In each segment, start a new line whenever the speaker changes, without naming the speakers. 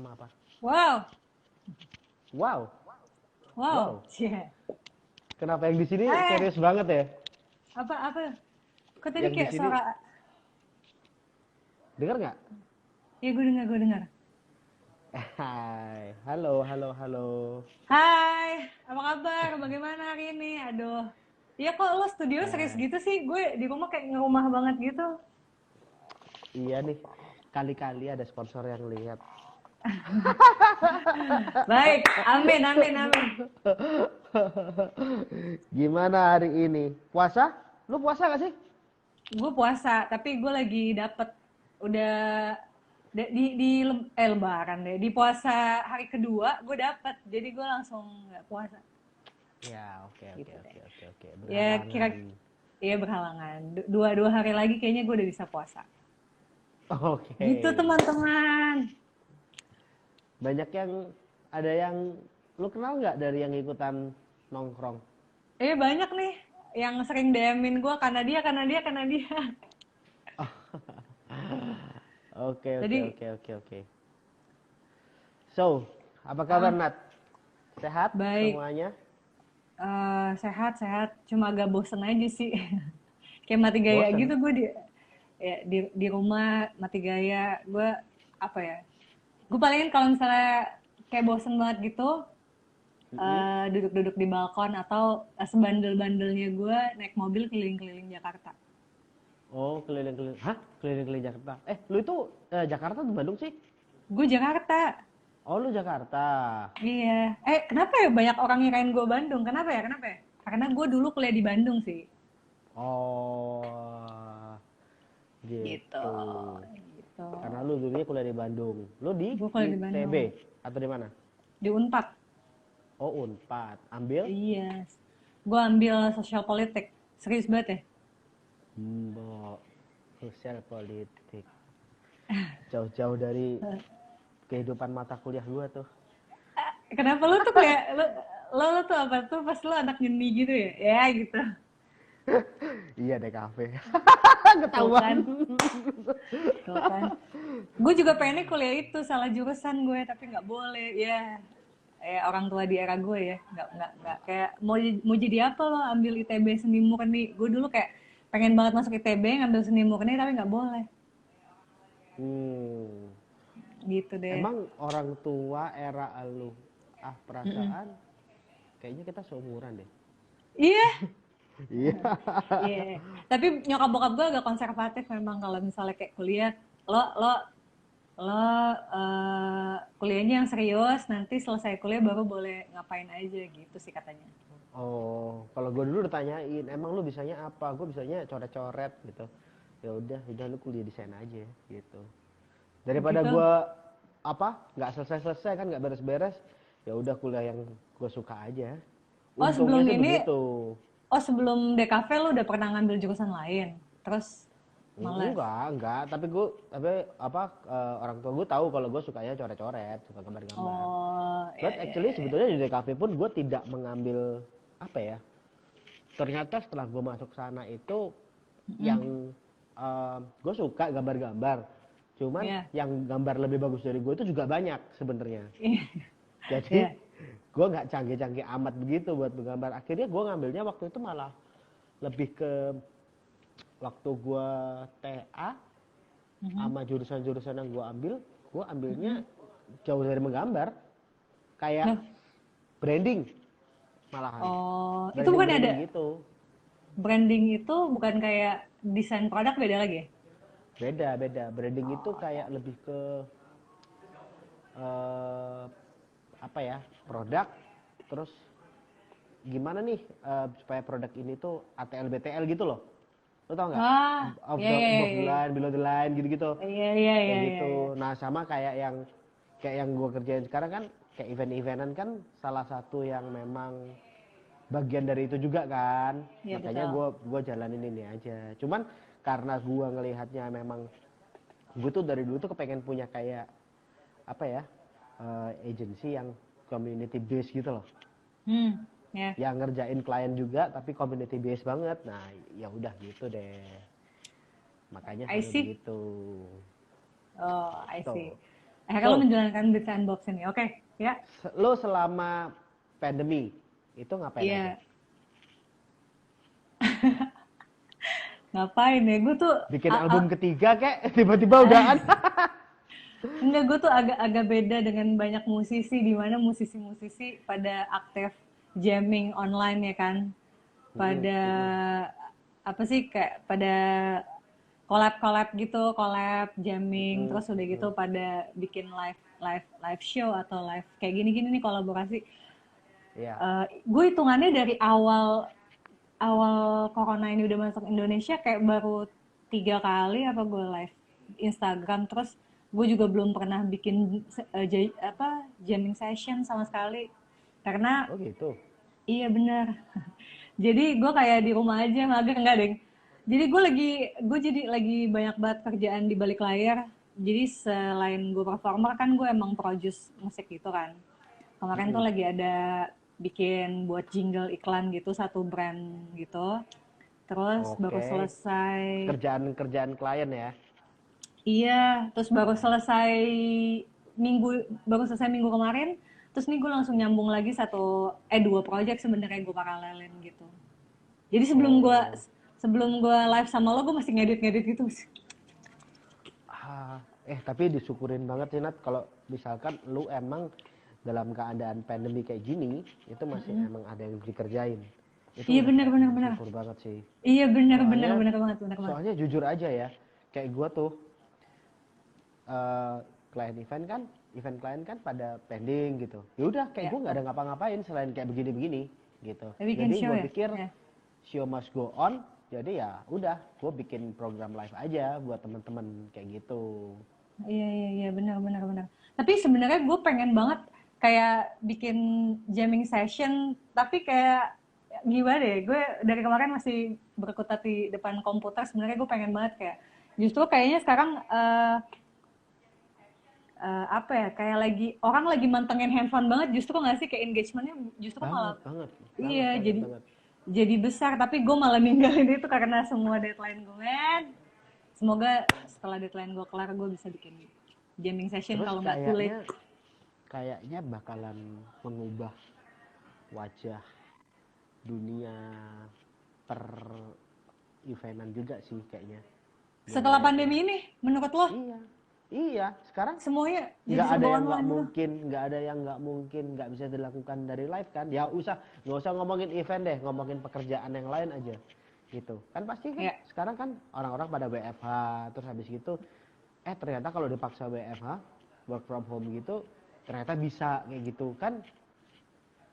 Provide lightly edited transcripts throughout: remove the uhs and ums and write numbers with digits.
sama apa?
Wow,
Wow.
wow,
Wow.
yeah.
Kenapa yang di sini
Eh,
serius banget ya?
apa? Kok tadi
Yang di
kayak
sini
suara?
dengar nggak?
Ya gue dengar.
Hai, halo, halo, halo.
Hai, apa kabar? Bagaimana hari ini? Aduh, iya kok lo studio serius
Eh,
gitu sih? Gue di rumah kayak ngerumah banget gitu.
iya nih, kali-kali ada sponsor yang lihat.
Baik, amin.
Gimana hari ini? Puasa? Lu puasa gak sih?
Gue puasa, tapi gue lagi dapet udah Lebaran deh. Di puasa hari kedua gue dapet, jadi gue langsung nggak puasa
Ya, oke, oke,
gitu deh.
oke, oke, oke.
Ya
Berhalangan.
iya berhalangan. Dua hari lagi kayaknya gue udah bisa puasa.
Oke.
Gitu teman-teman.
Banyak yang ada yang lu kenal nggak dari yang ikutan nongkrong?
Banyak nih yang sering DM-in gue karena dia.
Oke, oke,
Jadi
oke, oke, oke. So, apa kabar
ah
Nat? Sehat
baik.
semuanya?
Sehat. Cuma agak bosen aja sih. Kayak mati gaya
Bosen?
gitu gue di rumah mati gaya. Gue apa ya? Gue palingin kalau misalnya kayak bosen banget gitu,
Mm-mm.
duduk-duduk di balkon atau sebandel-bandelnya gue naik mobil keliling-keliling Jakarta.
Oh, keliling-keliling. Hah? Keliling-keliling Jakarta. Lu itu Jakarta atau Bandung sih?
Gue Jakarta.
Oh, lu Jakarta.
Iya. Kenapa ya banyak orang ngirain gue Bandung? Kenapa ya? Karena gue dulu kuliah di Bandung sih.
Oh,
Gitu.
gitu.
Gitu.
Karena lu dulunya kuliah di Bandung. Lu di
Gue kuliah di
ITB
Bandung.
atau di mana?
Di Unpad.
Oh, Unpad. Ambil?
Iya. Gue ambil sosial politik. Serius banget ya?
Mbok. Sosial politik. Jauh-jauh dari kehidupan mata kuliah gua tuh.
Kenapa lu tuh kayak lu tuh apa tuh pas lu anak nyeni gitu ya? Ya gitu.
Iya deh kafe.
Tuh
Ketahuan.
kan, tuh kan. Gue juga pengennya kuliah itu salah jurusan gue tapi nggak boleh. Ya, orang tua di era gue ya nggak kayak mau jadi apa lo ambil ITB seni murni. Gue dulu kayak pengen banget masuk ITB ngambil seni murni tapi nggak boleh.
Hmm.
Gitu deh.
Emang orang tua era elu. Ah,
Mm-mm.
perasaan kayaknya kita seumuran deh.
Iya,
Iya.
iya. Tapi nyokap bokap gue agak konservatif memang kalau misalnya kayak kuliah lo lo lo kuliahnya yang serius nanti selesai kuliah baru boleh ngapain aja gitu sih katanya.
Oh, kalau gue dulu ditanyain, emang lu bisanya apa? Gue bisanya coret-coret gitu. Ya udah lu kuliah desain aja gitu.
Oh
Daripada
gitu.
gue nggak selesai-selesai kan nggak beres-beres, ya udah kuliah yang gue suka aja.
Oh
Untungnya
sebelum
sih
ini,
begitu.
oh sebelum DKV lu udah pernah ngambil jurusan lain, terus males.
Enggak. Tapi orang tua gue tahu kalau gue sukanya coret-coret, suka gambar-gambar.
Oh
But
ya.
actually sebetulnya di DKV pun gue tidak mengambil apa ya. Ternyata setelah gue masuk sana itu
Mm-mm.
yang gue suka gambar-gambar. Cuman
Iya.
yang gambar lebih bagus dari gue itu juga banyak sebenarnya.
Iya.
Jadi
Iya.
gue nggak canggih-canggih amat begitu buat menggambar. Akhirnya gue ngambilnya waktu itu malah lebih ke waktu gue TA
Mhm.
sama jurusan-jurusan yang gue ambilnya
Mhm.
jauh dari menggambar, kayak
Loh,
branding malahan,
oh itu
branding
bukan ada
branding gitu.
branding itu bukan kayak desain produk beda lagi ya?
Beda beda, branding itu
Oh ya.
kayak lebih ke eh, apa ya, produk, terus gimana nih supaya produk ini tuh ATL BTL gitu loh, lo tau nggak?
Ah,
Of
ya
the
ya ya
above the
ya.
line, below the line, gitu-gitu.
Iya iya
Kayak
iya iya. Iya.
gitu. Nah sama kayak yang gue kerjain sekarang kan, kayak event-eventan kan salah satu yang memang bagian dari itu juga kan.
Iya
Makanya
betul.
gue jalanin ini aja. Cuman karena gue ngelihatnya memang gue tuh dari dulu tuh kepengen punya kayak apa ya, agency yang community based gitu loh.
Ya.
Yang ngerjain klien juga tapi community based banget. Nah, ya udah gitu deh. Makanya
I
sampai
see.
begitu.
Oh, I see.
Tuh.
Akhirnya lo
So,
menjalankan Bits and Bobs ini. Oke, ya.
lo selama pandemi itu ngapain aja?
Iya. Ngapain ya? Gue tuh
Bikin album ketiga kek, tiba-tiba udahan.
enggak, gue tuh agak beda dengan banyak musisi di mana musisi-musisi pada aktif jamming online ya kan. Pada apa sih kayak pada collab-collab gitu, collab jamming terus udah gitu pada bikin live live live show atau live kayak gini-gini nih kolaborasi.
Iya.
Gue hitungannya dari awal awal corona ini udah masuk Indonesia kayak baru 3 kali apa gue live Instagram, terus gue juga belum pernah bikin jamming session sama sekali karena
Oh gitu.
iya bener. Jadi gue kayak di rumah aja mager enggak deng. Jadi gue lagi banyak banget kerjaan di balik layar. Jadi selain gue performer kan gue emang produce musik gitu kan. Kemarin tuh lagi ada bikin buat jingle iklan gitu satu brand gitu. Terus baru
Oke.
selesai,
Kerjaan-kerjaan klien ya.
iya, terus baru selesai minggu kemarin. Terus nih gue langsung nyambung lagi dua project sebenarnya gue paralelin gitu. Jadi
Oh.
sebelum gue live sama lo gue masih ngedit-ngedit gitu.
Tapi disyukurin banget sih Nat kalau misalkan lu emang dalam keadaan pandemi kayak gini itu masih emang ada yang dikerjain. Itu
Iya
udah
benar
kayak
benar benar.
bersyukur banget sih.
Iya benar benar
Soalnya
benar banget benar banget.
soalnya jujur aja ya, kayak gua tuh eh klien event klien kan pada pending gitu. Ya udah kayak
Ya,
gua nggak ada ngapa-ngapain selain kayak begini-begini gitu.
bikin
Jadi
show
gua
ya.
pikir
Ya.
show must go on. Jadi ya udah, gua bikin program live aja buat temen-temen kayak gitu.
Iya iya iya benar benar benar. Tapi sebenarnya gue pengen banget kayak bikin jamming session, tapi kayak gimana deh? Gue dari kemarin masih berkutat di depan komputer. Sebenarnya gue pengen banget kayak justru kayaknya sekarang apa ya? Kayak orang lagi mantengin handphone banget. Justru nggak sih kayak engagementnya justru
Banget,
malah
banget, banget,
iya
banget, banget.
jadi besar. Tapi gue malah ninggalin itu karena semua deadline gue. Semoga setelah deadline gue kelar gue bisa bikin jamming session
Terus
kalau nggak too late.
kayaknya bakalan mengubah wajah dunia per eventan juga sih kayaknya. Gue
Setelah
ngeliat ya.
pandemi ini, menurut lo
Iya, iya. Sekarang
semuanya jadi
nggak ada
serba
yang nggak
online gitu?
mungkin, nggak bisa dilakukan dari live kan. Ya nggak usah ngomongin event deh, ngomongin pekerjaan yang lain aja. Gitu. Kan pasti kan
Ya,
sekarang kan orang-orang pada WFH, terus habis gitu ternyata kalau dipaksa WFH, work from home gitu, ternyata bisa kayak gitu kan.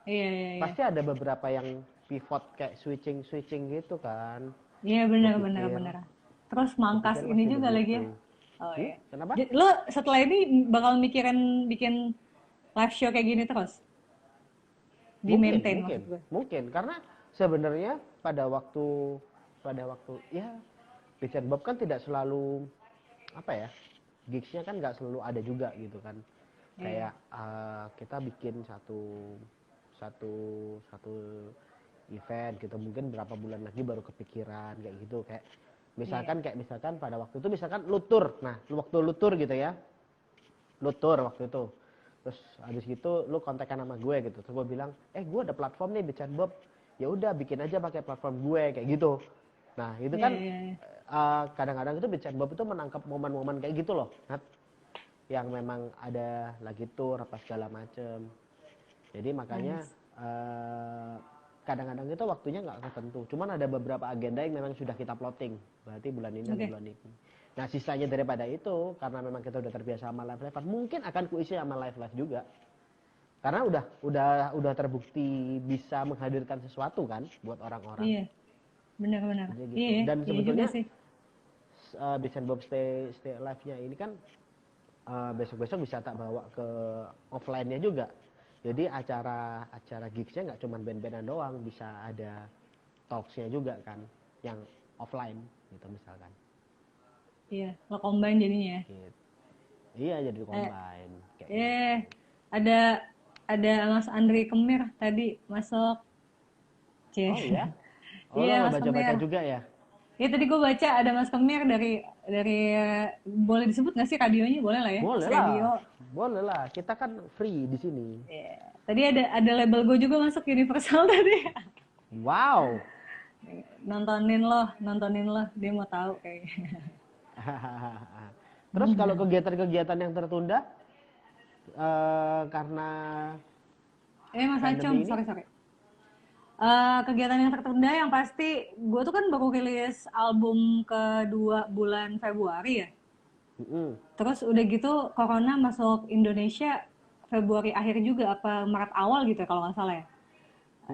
iya, iya, iya.
Pasti ada beberapa yang pivot kayak switching gitu kan.
Iya
Gue
benar, benar,
pikir,
benar. Terus
gue
mangkas
pikir
ini
pasti
juga lagi
begitu.
ya. Oh iya.
Kenapa?
Jadi, lo setelah ini bakal mikirin bikin live show kayak gini terus? Di
Mungkin,
maintain
mungkin,
maksud gue.
mungkin karena sebenarnya pada waktu ya Richard Bob kan tidak selalu apa ya, gigsnya kan nggak selalu ada juga gitu kan.
Iya.
Kayak kita bikin satu satu satu event gitu, mungkin berapa bulan lagi baru kepikiran kayak gitu.
Iya.
Kayak misalkan pada waktu itu misalkan lutur, nah waktu lutur gitu ya, lutur waktu itu, terus habis gitu lu kontekan sama gue gitu, terus gue bilang gue ada platform nih Bican Bob, ya udah bikin aja pakai platform gue kayak gitu. Nah itu
Iya,
kan
iya, iya.
kadang-kadang itu Bican Bob itu menangkap momen-momen kayak gitu loh, Nat, yang memang ada lagi tour apa segala macem. Jadi makanya
Nice.
kadang-kadang itu waktunya nggak tertentu. Cuman ada beberapa agenda yang memang sudah kita plotting. Berarti bulan ini dan
Oke.
bulan ini. Nah sisanya daripada itu, karena memang kita udah terbiasa sama live live, mungkin akan kuisi sama live live juga. Karena udah terbukti bisa menghadirkan sesuatu kan buat orang-orang.
Iya, benar-benar.
Jadi gitu.
Iya,
Dan
iya juga
sebetulnya
sih.
Bisan Bob Stay Live-nya ini kan besok-besok bisa tak bawa ke offline-nya juga. Jadi acara gigsnya nggak cuma band-bandan doang, bisa ada talks-nya juga kan, yang offline gitu misalkan.
Iya, lo combine jadinya ya.
Gitu. Iya jadi
Eh,
combine kayak gitu.
eh, ada ada Mas Andri Kemir tadi masuk. Cie.
Oh iya? Oh
Iya,
lo
Mas
baca-baca
Kemir.
juga ya?
Ya tadi gue baca ada Mas Kemir dari boleh disebut nggak sih radionya? Boleh lah ya, Mas
Boleh
Radio.
lah, boleh lah. Kita kan free di sini.
Iya. Tadi ada label gue juga masuk Universal tadi.
Wow.
Nontonin lo, dia mau tahu kayaknya.
Terus kalau kegiatan-kegiatan yang tertunda karena
Mas Acung,
pandemi ini,
sorry. Kegiatan yang tertunda yang pasti gue tuh kan baru rilis album kedua bulan Februari ya.
mm-mm.
Terus udah gitu Corona masuk Indonesia Februari akhir juga apa Maret awal gitu ya kalau nggak salah ya.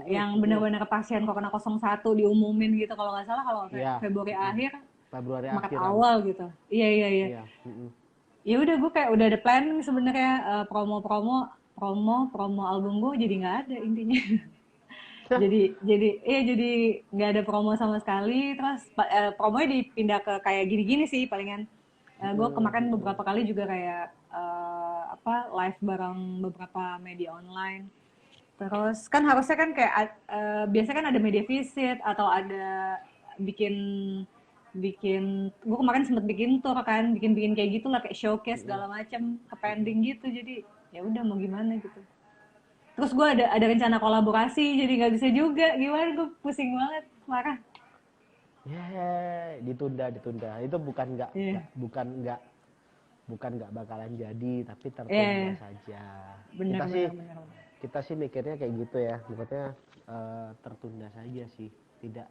Yang benar-benar pasien Corona 01 diumumin gitu kalau nggak salah, kalau
Iya,
Februari akhir
Februari
Maret
akhiran.
awal gitu. Iya.
Iya.
Ya udah gue kayak udah ada planning sebenarnya, promo album gue jadi nggak ada intinya. jadi nggak ada promo sama sekali. Terus promonya dipindah ke kayak gini-gini sih palingan. Gue kemarin beberapa kali juga kayak live bareng beberapa media online. Terus kan harusnya kan kayak biasanya kan ada media visit atau ada bikin bikin gue kemarin sempet bikin tour kan, bikin kayak gitu lah, kayak showcase segala macam ke pending gitu. Jadi ya udah mau gimana gitu. Terus gue ada rencana kolaborasi jadi nggak bisa juga, gimana, gue pusing banget, marah.
Ya, ditunda. Itu
Iya.
bukan nggak bakalan jadi, tapi tertunda
Iya,
saja.
bener
Kita sih
bener bener.
kita sih mikirnya kayak gitu ya, maksudnya tertunda saja sih, tidak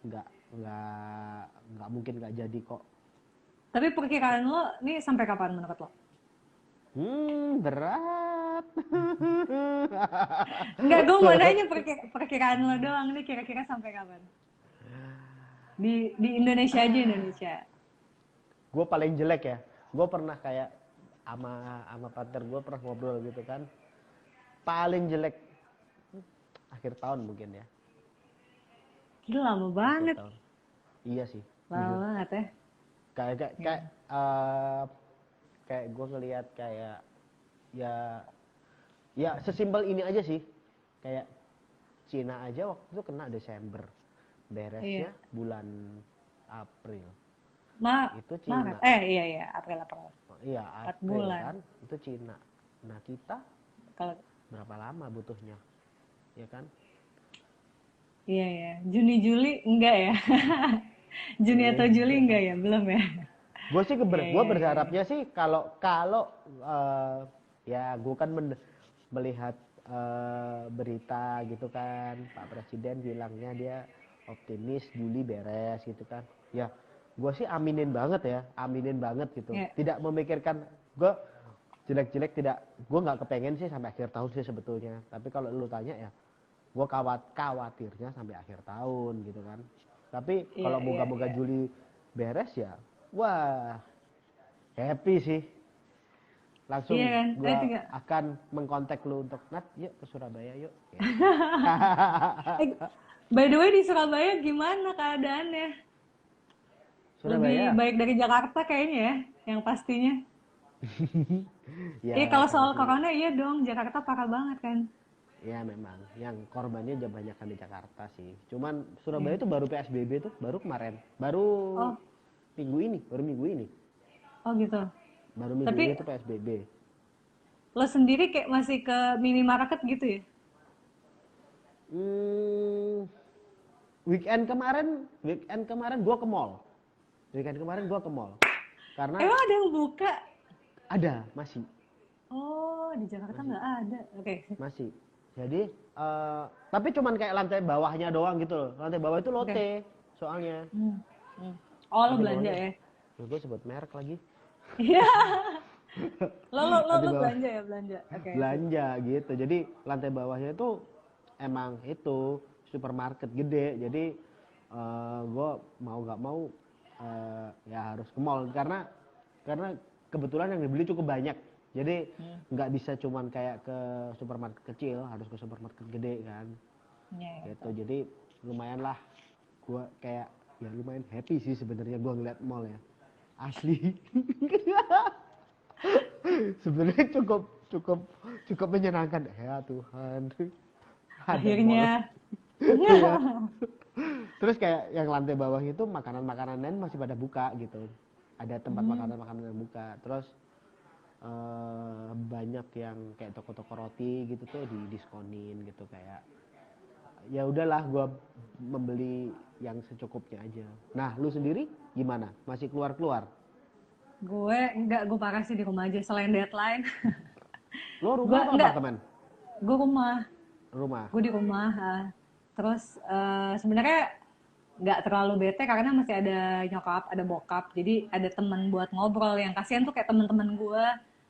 nggak nggak mungkin nggak jadi kok.
Tapi perkiraan lo nih sampai kapan menurut lo?
Berat.
Enggak, gue mau nanya perkiraan lo doang nih, kira-kira sampai kapan? Di Indonesia aja, Indonesia.
Gue paling jelek ya, gue pernah kayak sama partner gue pernah ngobrol gitu kan, paling jelek akhir tahun mungkin ya.
Gila lama
Akhir
banget.
tahun. Iya sih,
Lama
jujur.
banget ya.
Kayak gue ngelihat kayak ya sesimpel ini aja sih, kayak Cina aja waktu itu kena Desember, beresnya
Iya.
bulan April.
Ma
Itu
Maret.
Cina.
Iya, April.
Iya,
4
April
bulan.
kan, itu Cina. Nah, kita
Kalau
berapa lama butuhnya, ya kan?
iya. Juni Juli enggak ya? Juni atau Juli enggak ya? Belum ya?
Gue sih
Iya.
berharapnya sih kalau kalau ya gue kan melihat berita gitu kan, Pak Presiden bilangnya dia optimis Juli beres gitu kan. Ya, gue sih aminin banget gitu.
Iya.
Tidak memikirkan gue jelek-jelek, tidak, gue nggak kepengen sih sampai akhir tahun sih sebetulnya. Tapi kalau lu tanya ya, gue khawatirnya sampai akhir tahun gitu kan. Tapi kalau moga-moga
Iya.
Juli beres ya, wah happy sih. Langsung
Iya kan?
gue
Tinggal.
akan mengkontak lu untuk Nat, yuk ke Surabaya yuk.
By the way, di Surabaya gimana keadaannya? Lebih
Surabaya,
baik dari Jakarta kayaknya ya, yang pastinya.
ya
Kalau
karena
soal
sih,
corona iya dong, Jakarta parah banget kan.
ya memang yang korbannya banyak kan di Jakarta sih. Cuman Surabaya
Iya.
itu baru PSBB tuh, baru kemarin, baru
Oh,
minggu ini,
oh gitu.
baru minggu ini
Tapi
tuh PSBB.
lo sendiri kayak masih ke minimarket gitu ya?
Hmm, weekend kemarin gue ke mall. Karena
Emang ada yang buka?
ada masih.
Oh, di Jakarta nggak ada. Oke.
Masih. Jadi tapi cuman kayak lantai bawahnya doang gitu loh. Lantai bawah itu
Oke.
lote soalnya.
Hmm. Oh, lo
Lantai
belanja
bawahnya.
ya?
Gue sebut merek lagi.
Iya. Lo
Lantai bawah
belanja ya, belanja. Oke, sip.
belanja gitu. Jadi lantai bawahnya itu emang itu supermarket gede. Jadi gue mau nggak mau ya harus ke mall karena kebetulan yang dibeli cukup banyak. Jadi nggak bisa cuman kayak ke supermarket kecil, harus ke supermarket gede kan.
Iya,
Gitu. Jadi lumayan lah, gue kayak ya lumayan happy sih sebenarnya gue ngeliat mall ya, asli. Sebenarnya cukup menyenangkan ya Tuhan, ada mall.
akhirnya.
Iya, Terus kayak yang lantai bawah itu makanan-makanan lain masih pada buka gitu. Ada tempat makanan-makanan yang buka. Terus banyak yang kayak toko-toko roti gitu tuh didiskonin gitu kayak ya udahlah gua membeli yang secukupnya aja. Nah, lu sendiri gimana? Masih keluar-keluar?
Gue enggak, gue parah sih di rumah aja selain deadline.
Lo
Gue
rumah apa
enggak,
apartemen?
gue rumah.
Rumah.
Gue di rumah. Terus sebenarnya nggak terlalu bete karena masih ada nyokap, ada bokap. Jadi ada teman buat ngobrol. Yang kasihan tuh kayak teman-teman gue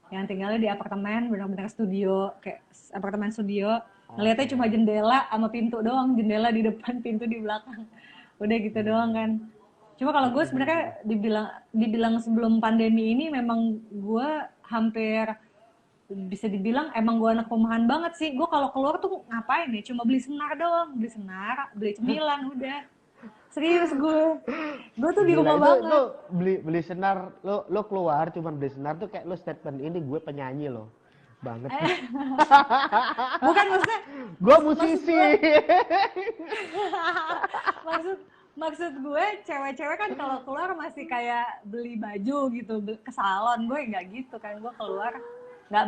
yang tinggalnya di apartemen benar-benar studio, kayak apartemen studio. Ngeliatnya cuma
Oke.
jendela sama pintu doang, jendela di depan, pintu di belakang. Udah gitu doang kan. Cuma kalau gue sebenarnya dibilang sebelum pandemi ini memang gue hampir bisa dibilang emang gue anak rumahan banget sih. Gue kalau keluar tuh ngapain ya? Cuma beli senar doang, beli senar, beli cemilan, udah. Serius gue. Gue tuh di
Gila
rumah
itu
banget.
beli senar lo keluar cuman beli senar tuh kayak lo statement ini gue penyanyi loh. Banget.
Bukan maksudnya,
Gue
maksud
musisi.
gue, maksud maksud gue cewek-cewek kan kalau keluar masih kayak beli baju gitu ke salon. Gue nggak gitu kan, gue keluar nggak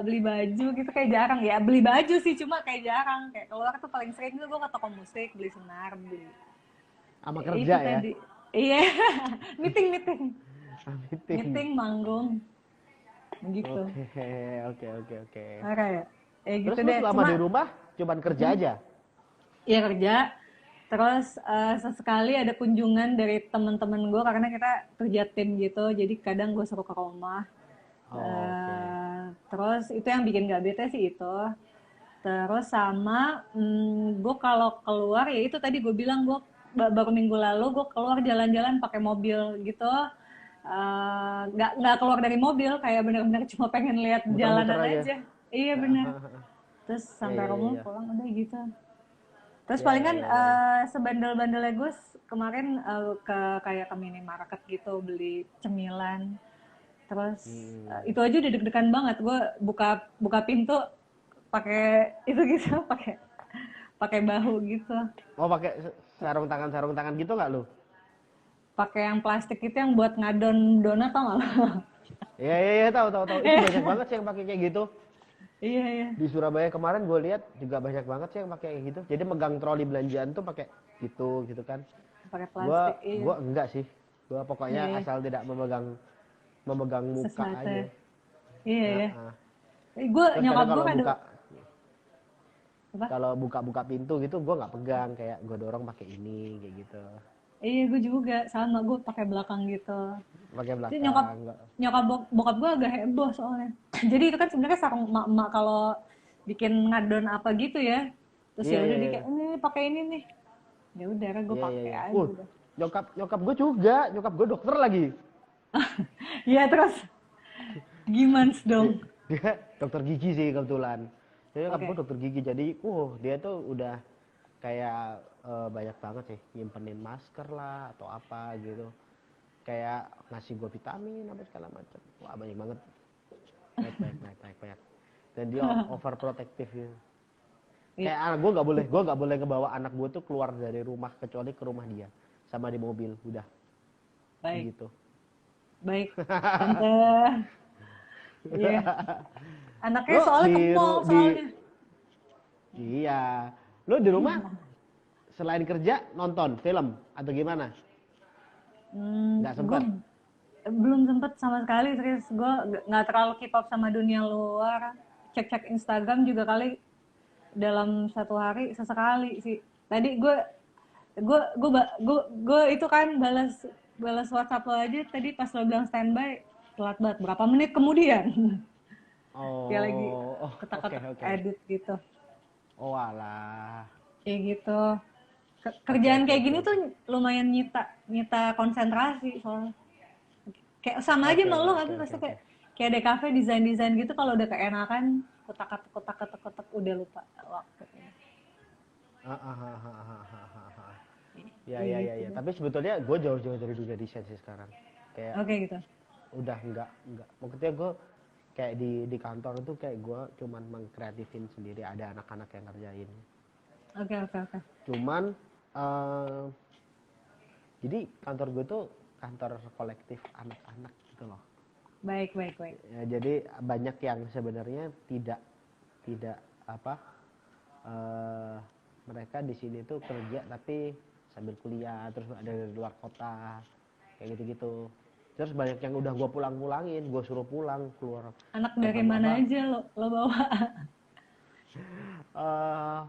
beli baju gitu, kayak jarang ya beli baju sih, cuma kayak jarang, kayak keluar tuh paling sering tuh gue ke toko musik beli senar, beli
Sama
itu
kerja ya.
tadi. Iya. meeting meeting
Meeting.
meeting manggung gitu.
Oke, oke, oke, oke.
Parah ya,
Terus
gitu
lu
deh.
selama
Cuma
di rumah cuman kerja aja?
ya kerja. Terus sesekali ada kunjungan dari teman-teman gue karena kita kerja tim gitu. Jadi kadang gue suruh ke rumah.
Oke.
Terus itu yang bikin gak bete sih itu. Terus sama gue kalau keluar ya itu tadi gue bilang, gue baru minggu lalu gue keluar jalan-jalan pakai mobil gitu. Nggak keluar dari mobil, kayak bener-bener cuma pengen lihat
Muter-muter
jalanan
aja.
aja. Iya bener. Terus
Iya,
sampai
iya,
rumah
iya.
pulang udah gitu. Terus
Iya, iya,
palingan
iya, iya.
sebandel-bandelnya Gus kemarin ke kayak ke minimarket gitu beli cemilan. Terus
Hmm.
itu aja udah deg-degan banget. Gue buka buka pintu pakai itu gitu, pakai pakai bahu gitu.
Mau pakai sarung tangan gitu nggak lu?
Pakai yang plastik itu yang buat ngadon donat, tau gak?
Iya, iya, iya, tahu, tahu, tahu. Itu banyak banget sih yang pakai kayak gitu.
Iya, iya.
Di Surabaya kemarin gue lihat juga banyak banget sih yang pakai kayak gitu. Jadi megang troli belanjaan tuh pakai gitu, gitu kan.
Pakai
Gua
plastik, iya.
gua enggak sih. Gua
Iya,
pokoknya
iya.
asal tidak memegang muka
Sesuatu
aja.
ya. Iya, iya.
Nah,
Gue
terus kadang
nyokap gue ada apa?
kalau buka pintu gitu gua nggak pegang, kayak gua dorong pakai ini kayak gitu.
Iya, gue juga sama, gue pakai belakang gitu.
Pakai
Jadi nyokap
belakang enggak.
nyokap bokap gue agak heboh soalnya. Jadi itu kan sebenarnya sarung emak-emak kalau bikin ngadon apa gitu ya. Terus
Iya,
ya
iya,
udah dia
iya.
kayak ini pakai ini nih. Ya udah, gue
Iya, iya,
pakai
iya.
aja udah.
Nyokap nyokap gue juga, nyokap gue dokter lagi.
Iya terus gimana
Dia,
dong?
dia dokter gigi sih kebetulan. Jadi nyokap gue
Oke.
dokter gigi, jadi dia tuh udah kayak banyak banget sih nyimpenin masker lah atau apa gitu, kayak ngasih gue vitamin apa segala macam. Wah, banyak banget. Baik, dan dia overprotective gitu.
Iya,
Kayak anak gue nggak boleh ngebawa anak gue tuh keluar dari rumah kecuali ke rumah dia sama di mobil, udah
baik.
gitu.
Baik. Tante. Iya. Anaknya
Lo
soalnya ke
di
mall soalnya.
iya, lo di rumah selain kerja nonton film atau gimana? Nggak
Gue
sempet.
belum sempet sama sekali, serius. Gue nggak terlalu keep up sama dunia luar. Cek-cek Instagram juga kali dalam satu hari sesekali sih. Tadi gue itu kan balas balas WhatsApp lo aja tadi pas lo bilang standby, telat banget berapa menit kemudian. Dia lagi
Oh, oke,
ketak-ketak
oke.
edit gitu.
Oh alah.
Kayak gitu.
Oke,
Kerjaan
oke,
kayak
oke,
gini tuh
oke.
lumayan nyita nyita konsentrasi soalnya. Kayak sama aja
Oke,
sama lo nggak
oke,
sih,
oke,
pasti
oke.
kayak di kafe desain gitu kalau udah keenakan kotak udah lupa waktu.
Ah, ah, ah, ah, ah, ah, ah, ah. Ya,
Kayak
ya, ya,
gitu
ya.
deh.
Tapi sebetulnya gue jauh-jauh dari dunia desain sih sekarang. Kayak
Oke gitu.
udah enggak. Maksudnya gue kayak di kantor itu kayak gue cuman mengkreatifin sendiri, ada anak-anak yang ngerjain.
Oke.
Cuman eh, jadi kantor gue tuh kantor kolektif anak-anak gitu loh.
Baik, baik, baik.
Ya, jadi banyak yang sebenarnya tidak tidak apa eh, mereka di sini tuh kerja tapi sambil kuliah, terus ada dari luar kota kayak gitu-gitu. Terus banyak yang udah gue pulang-pulangin, gue suruh pulang keluar
Anak dari
ketemu
mana
apa
aja lo bawa?
eh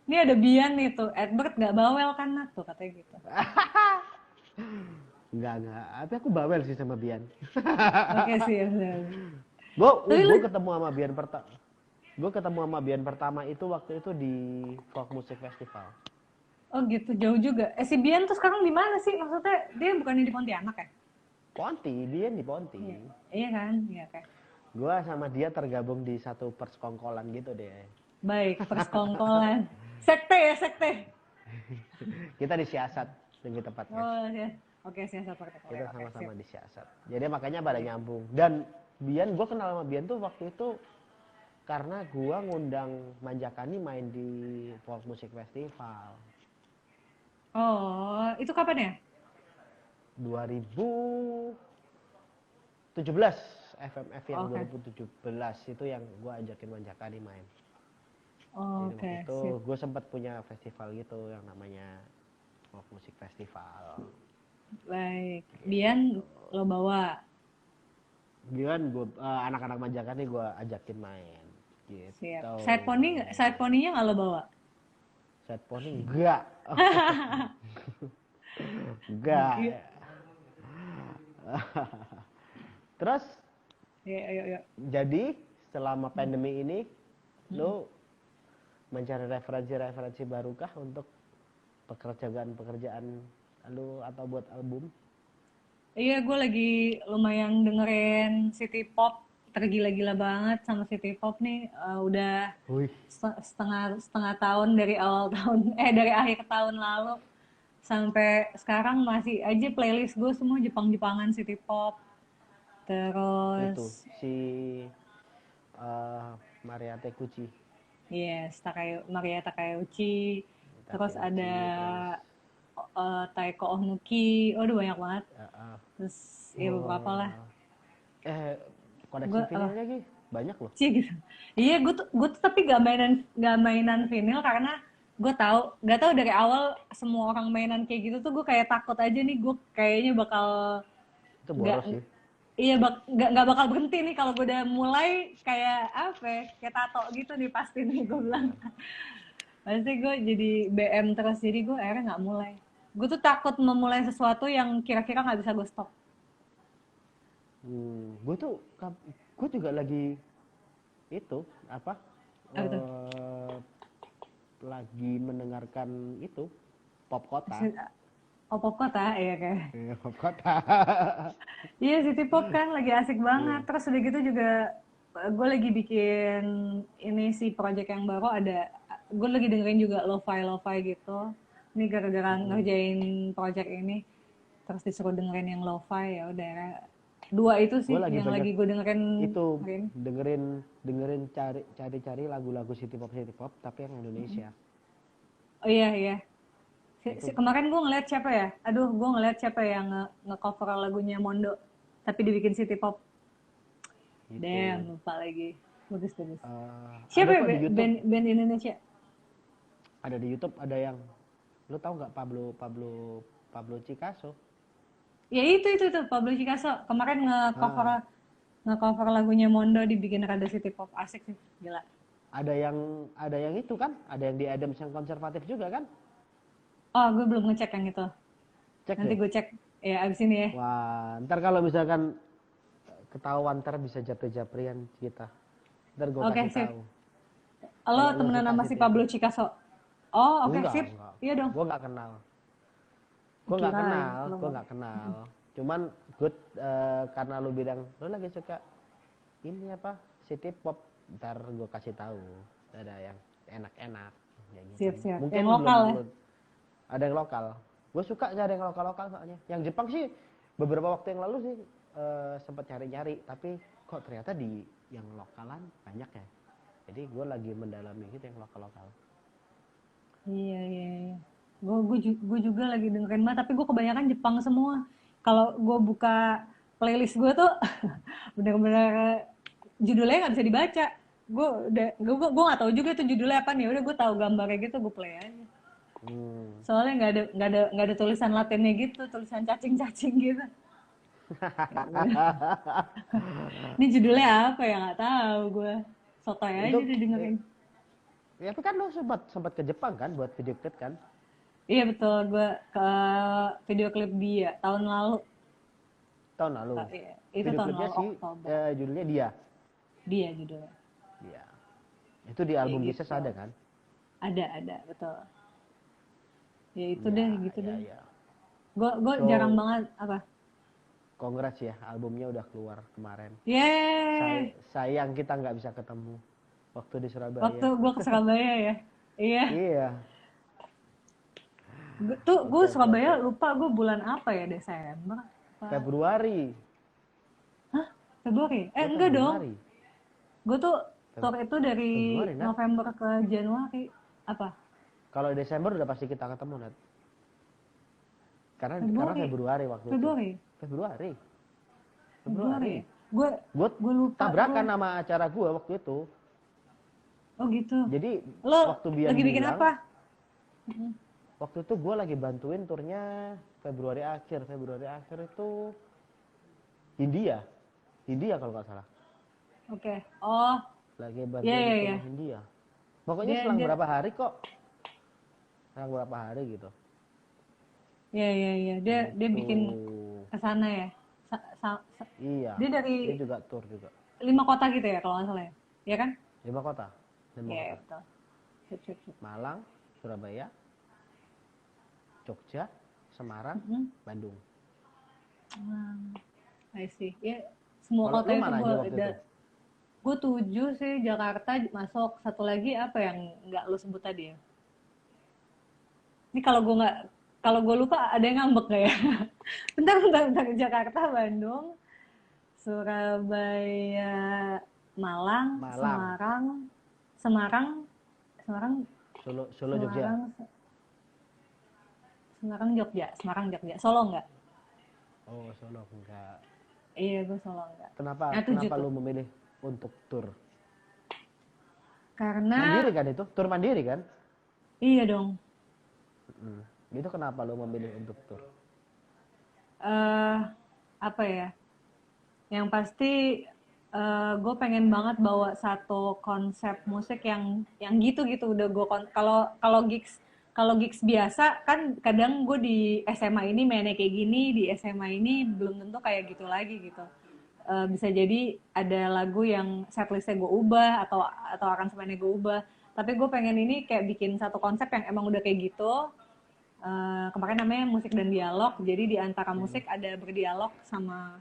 Ini ada Bian nih tuh, Edward gak bawel kan Nat tuh katanya gitu.
enggak, tapi aku bawel sih sama Bian.
Oke sih, ya udah.
gue
Tapi lu,
gue ketemu sama Bian pertama gue ketemu sama Bian pertama itu waktu itu di Folk Music Festival.
oh gitu, jauh juga. Si Bian tuh sekarang di mana sih? Maksudnya dia bukannya di Pontianak ya?
Ponti, Bian di Ponti.
Iya, iya kan? Iya kan.
Gue sama dia tergabung di satu persekongkolan gitu deh.
Baik, persekongkolan. Sekte ya, sekte.
Kita di siasat lebih tepatnya.
Oh ya, oke siasat partai.
Kita
Oke,
sama-sama
siap.
di siasat. Jadi makanya pada nyambung. Dan Bian, gue kenal sama Bian tuh waktu itu karena gue ngundang Manjakani main di Folk Music Festival
Oh, itu kapan ya?
2017. FMF yang
Oke.
2017 itu yang gue ajakin Manjakani main.
Oh,
Jadi waktu
oke,
itu
sip.
gue sempat punya festival gitu yang namanya Folk Music Festival.
Baik. Bian lo bawa.
Bian gue anak-anak Manjakani gue ajakin main
Siap.
gitu.
Side pony-nya nggak lo bawa?
Set pony enggak. Enggak.
Iya.
Terus
Iya, ayo, ayo.
jadi selama pandemi ini lo mencari referensi-referensi barukah untuk pekerjaan-pekerjaan lo atau buat album?
Iya, gue lagi lumayan dengerin City Pop. Tergila-gila banget sama City Pop nih. Udah
Wih,
setengah setengah tahun dari awal tahun, dari akhir tahun lalu sampai sekarang masih aja playlist gue semua Jepang-Jepangan City Pop.
itu
Terus,
si Maria Tekuchi,
yes, Maria Takeuchi. Terus ada
Takeuchi, terus
Taeko Onuki. Waduh, banyak banget.
uh,
Terus, ya beberapa lah.
koleksi
Gue,
vinilnya lagi banyak loh.
Cie gitu. Iya, gue tuh tapi gak mainan vinyl karena gue gak tahu dari awal semua orang mainan kayak gitu tuh gue kayak takut aja nih gue kayaknya bakal
Itu
nggak
boros sih.
iya nggak bakal berhenti nih kalau gue udah mulai kayak apa ya, kayak tato gitu nih pasti nih gue bilang pasti gue jadi BM terus jadi gue akhirnya nggak mulai. Gue tuh takut memulai sesuatu yang kira-kira nggak bisa gue stop.
Gue tuh gue juga lagi itu apa
Apa tuh?
lagi mendengarkan itu pop kota.
Oh, pop kota ya kayak.
Pop kota.
Iya, City Pop kan lagi asik
Iya.
banget. Terus udah gitu juga gue lagi bikin ini sih project yang baru ada. Gue lagi dengerin juga lo-fi gitu. Ini gara-gara ngerjain project ini. Terus disuruh dengerin yang lo-fi ya udah. Dua itu
Gue
sih
lagi
yang
banyak
lagi gue dengerin
itu
hari ini.
dengerin cari lagu-lagu city pop tapi yang Indonesia.
Oh iya, iya.
Itu
Kemarin gue ngeliat siapa ya? Aduh, gue ngeliat siapa yang nge-cover lagunya Mondo. Tapi dibikin City Pop.
itu
Damn, lupa lagi. Bagus, bagus.
ada
Siapa ya
kok di YouTube,
band Indonesia?
ada yang lu tahu nggak Pablo Picasso.
Ya itu Pablo Picasso. Kemarin
Ah,
nge-cover lagunya Mondo dibikin rada City Pop. Asik sih, gila.
ada yang itu kan, ada yang di Adams yang konservatif juga kan.
Oh, gue belum ngecek yang itu.
Cek
Nanti
deh.
gue cek ya abis ini ya.
Wah, ntar kalau misalkan ketahuan ntar bisa japri-japrian kita. Ntar gue
Oke,
kasih
sip.
tahu.
Lo
Kalau lu
temenan
suka
sama si
City
Pablo
Pop.
Picasso? Oh, oke,
Enggak,
sip.
enggak.
Iya dong.
Gue nggak kenal. Gue nggak
Kirain.
kenal,
Lo
gue nggak kenal. Cuman gue karena lu bilang lu lagi suka ini apa City Pop, ntar gue kasih tahu. Ada yang enak-enak. Kayak gitu.
siap.
Mungkin
Yang
belum
lokal ya.
ada yang lokal. Gue suka nyari yang lokal-lokal soalnya. Yang Jepang sih beberapa waktu yang lalu sih sempat nyari-nyari, tapi kok ternyata di yang lokalan banyak ya. Jadi gue lagi mendalami gitu yang lokal-lokal.
Iya. Gue juga lagi dengerin mah, tapi gue kebanyakan Jepang semua. Kalau gue buka playlist gue tuh bener-bener judulnya nggak bisa dibaca. Gue nggak tahu juga tuh judulnya apa nih. Udah gue tahu gambarnya gitu, gue play aja.
Hmm.
Soalnya nggak ada tulisan Latinnya gitu, tulisan cacing-cacing gitu. Ya udah. Ini judulnya apa ya, nggak tahu gue. Sotoy aja
Itu
deh dengerin.
ya, tapi kan lo sempat sempat ke Jepang kan buat video klip kan?
Iya betul, gue ke video klip dia tahun lalu.
Tahun lalu.
Iya, itu
Video
tahun
klipnya
lalu
sih
Oktober.
judulnya dia.
Dia judulnya.
Dia. Itu di
Kayak
album Pisces
gitu.
ada kan?
Ada, betul. Ya itu
Ya,
deh, gitu
ya,
deh.
ya.
Gue jarang
So,
banget apa.
congrats ya, albumnya udah keluar kemarin.
Yeay,
Sayang kita nggak bisa ketemu waktu di
waktu
Surabaya.
gue ke Surabaya ya. Iya,
Iya.
gue
Oke, oke,
Surabaya
oke.
lupa gue bulan apa ya, Desember?
Februari.
Hah? Februari?
Ya
Enggak dong.
Februari.
Gue tuh tour
Feb-
itu dari
Februari, Nat.
November ke Januari. Apa?
Kalau Desember udah pasti kita ketemu, Nat. Karena
Februari.
Februari waktu itu.
Februari.
Februari.
Februari. Gue
Gue
gue lupa.
tabrakan
Gua.
sama acara gue waktu itu.
Oh gitu.
Jadi
Lo
waktu Bian
lagi bikin
bilang,
apa?
waktu itu gue lagi bantuin turnya Februari akhir. Februari akhir itu India. India kalau nggak salah.
Oke. Oh,
Lagi
iya
bantuin
iya
tur
iya.
India. Pokoknya
Dia
selang
dia
berapa hari kok. Selang berapa hari gitu.
iya iya iya. Dia
Gitu.
bikin ke sana ya.
Iya.
Dia
Dia
dari
juga tur juga.
5 kota gitu ya kalau nggak salah ya. Iya kan?
5 kota. 5
Iya,
kota.
betul. Sip, sip, sip.
Malang, Surabaya, Jogja, Semarang,
Mhm.
Bandung.
I see. Ya, semua
Kalau
kota
lu
itu
mana aja waktu itu?
gue 7 sih, Jakarta masuk. Satu lagi apa yang nggak lu sebut tadi ya? Ini kalau gue lupa ada yang ngambek nggak ya? bentar. Jakarta, Bandung, Surabaya, Malang,
Malang,
Semarang,
Solo, Jogja.
Semarang, Jogja, Solo nggak?
Oh, Solo enggak.
Iya, gue Solo nggak.
Kenapa
Nah, 7
kenapa
tuh.
lu memilih untuk tur?
Karena,
Mandiri kan itu? Tur mandiri kan?
iya dong,
Hmm. Itu kenapa lu memilih untuk tur?
eh apa ya? Yang pasti gue pengen banget bawa satu konsep musik yang gitu-gitu. Udah gue kalau kalau gigs biasa kan kadang gue di SMA ini mainnya kayak gini, di SMA ini belum tentu kayak gitu lagi gitu. Bisa jadi ada lagu yang setlistnya gue ubah atau aransemennya gue ubah. Tapi gue pengen ini kayak bikin satu konsep yang emang udah kayak gitu. Kemarin namanya musik dan dialog. Jadi di antara musik ada berdialog sama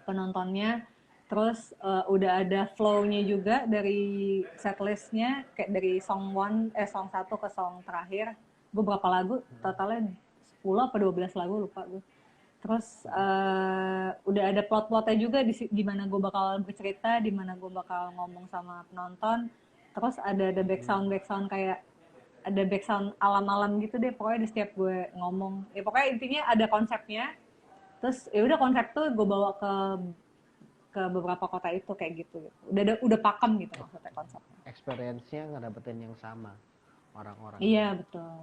penontonnya. Terus udah ada flow-nya juga dari setlistnya, kayak dari song 1 ke song terakhir. Gue berapa lagu? Totalnya 10 apa 12 lagu lupa gue. Terus udah ada plot-plotnya juga di mana gue bakal bercerita, di mana gue bakal ngomong sama penonton. Terus ada backsound kayak ada backsound alam-alam gitu deh, pokoknya di setiap gue ngomong. Ya pokoknya intinya ada konsepnya. Terus ya udah konsep tuh gue bawa ke beberapa kota itu kayak gitu. Udah pakem gitu maksudnya konsepnya.
Experience-nya ngedapetin yang sama orang-orang.
Iya betul.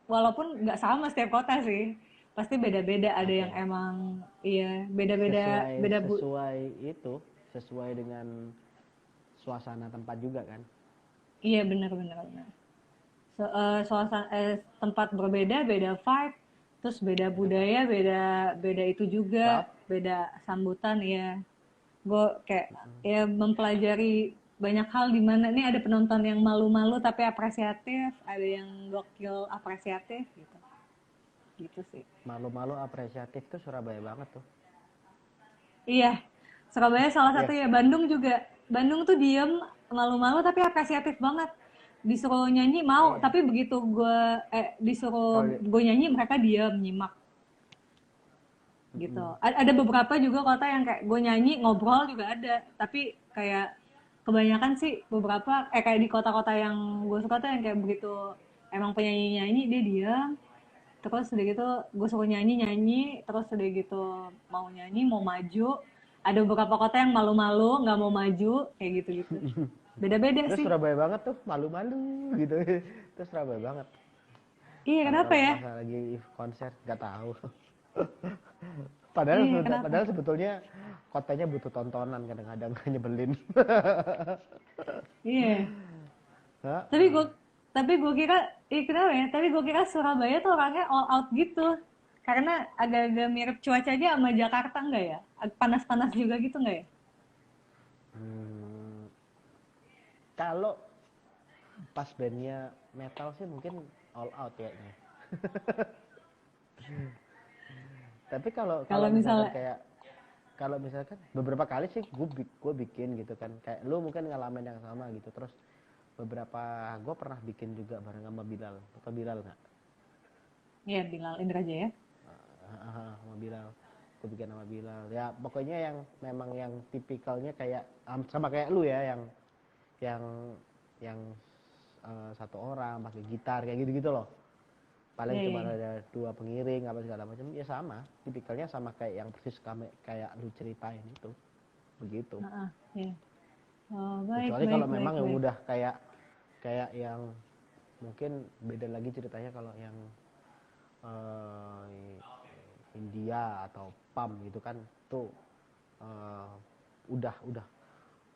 Walaupun nggak sama setiap kota sih, pasti beda-beda. Ada yang
Oke.
emang iya beda-beda
Sesuai dengan suasana tempat juga kan.
Iya benar. Suasana tempat berbeda, beda vibe, terus beda budaya, beda itu juga,
Crowd.
beda sambutan ya. Gue kayak ya mempelajari banyak hal di mana nih ada penonton yang malu-malu tapi apresiatif, ada yang gokil apresiatif gitu. Gitu sih.
Malu-malu apresiatif tuh Surabaya banget tuh.
Iya, Surabaya salah
Iya.
satu ya, Bandung juga. Bandung tuh diem, malu-malu tapi apresiatif banget. Disuruh nyanyi mau, tapi begitu disuruh
Kalau
gue nyanyi mereka diem, nyimak gitu. Ada beberapa juga kota yang kayak gue nyanyi ngobrol juga ada, tapi kayak kebanyakan sih beberapa kayak di kota-kota yang gue suka tuh yang kayak begitu emang penyanyi-nyanyi dia diam, terus udah gitu gue suruh nyanyi-nyanyi, terus udah gitu mau nyanyi mau maju, ada beberapa kota yang malu-malu nggak mau maju kayak gitu-gitu, beda-beda
Terus
sih.
Surabaya banget tuh, malu-malu gitu. Terus Surabaya banget.
Iya kenapa
Kalau
ya?
pas lagi konser nggak tahu. Padahal
Iya kenapa?
padahal sebetulnya kotanya butuh tontonan kadang-kadang nyebelin.
Iya. Tapi
Heeh.
gue tapi gue kira, kenapa ya? Tapi gue kira Surabaya tuh orangnya all out gitu. Karena agak-agak mirip cuacanya sama Jakarta enggak ya? Panas-panas juga gitu enggak ya?
Hmm, kalau pas bandnya metal sih mungkin all out kayaknya. Tapi kalau kalau
Kalau
misalkan
misalnya,
kayak kalau misalkan beberapa kali sih gue bikin gitu kan, kayak lu mungkin ngalamin yang sama gitu. Terus beberapa gue pernah bikin juga bareng sama Bilal atau Bilal nggak.
ya Bilal Indra Jaya.
Sama Bilal, gue bikin sama Bilal ya, pokoknya yang memang yang tipikalnya kayak sama kayak lu ya, yang yang satu orang pakai gitar kayak gitu gitu loh, paling
Iya, iya,
cuma
iya.
ada dua pengiring apa segala macam ya, sama tipikalnya sama kayak yang persis kayak lu ceritain itu begitu.
Heeh, iya. Oh, baik,
Kecuali
baik,
kalau
baik,
memang yang
baik.
udah kayak kayak yang mungkin beda lagi ceritanya kalau yang eh, India atau PAM gitu kan, tuh eh, udah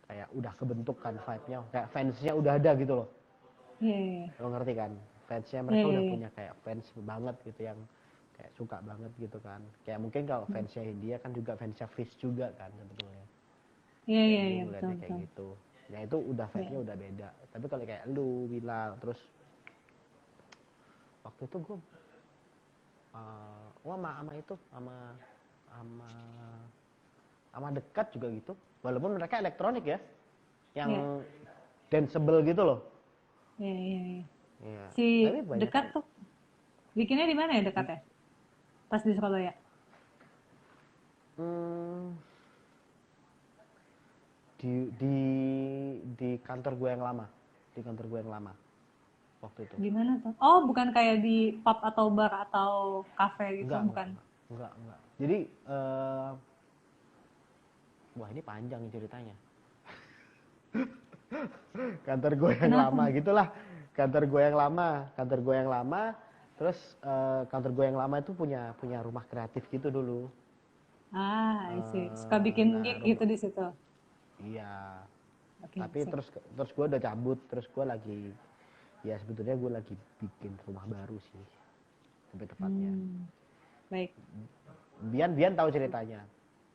kayak udah kebentuk kan vibe-nya, kayak fansnya udah ada gitu loh,
Iya, iya, iya.
lo ngerti kan, fansnya
Iya,
mereka
iya,
udah
iya.
punya kayak fans banget gitu, yang kayak suka banget gitu kan, kayak mungkin kalau fansnya India kan juga fansnya Fish juga kan sebetulnya,
Iya,
kayak
iya,
gue
iya, betul,
ngeliatnya kayak
betul.
gitu. Ya itu udah vibe-nya
Iya.
udah beda. Tapi kalau kayak lu bilang terus waktu itu gue sama itu sama sama dekat juga gitu, walaupun mereka elektronik ya,
Iya,
yang danceable gitu loh.
iya, iya, iya.
Iya,
Si
tapi banyak
dekat
kan.
tuh bikinnya di mana ya dekat ya? Pas di Surabaya.
Hmm, di di kantor gue yang lama, di kantor gue yang lama waktu itu.
Gimana tuh? Oh, bukan kayak di pub atau bar atau cafe gitu,
Enggak, enggak,
bukan?
enggak, enggak, enggak. Jadi wah ini panjang ceritanya. Kantor gue yang
Kenapa
lama
nih?
gitulah, kantor gue yang lama. Terus kantor gue yang lama itu punya punya rumah kreatif gitu dulu.
Ah, I see. Suka bikin
Nah
gig gitu
rumah,
di situ.
iya.
Oke,
Tapi
sip.
terus gue udah cabut, terus gue lagi, ya sebetulnya gue lagi bikin rumah baru sih, lebih tepatnya.
Hmm, baik.
Bian Bian tahu ceritanya.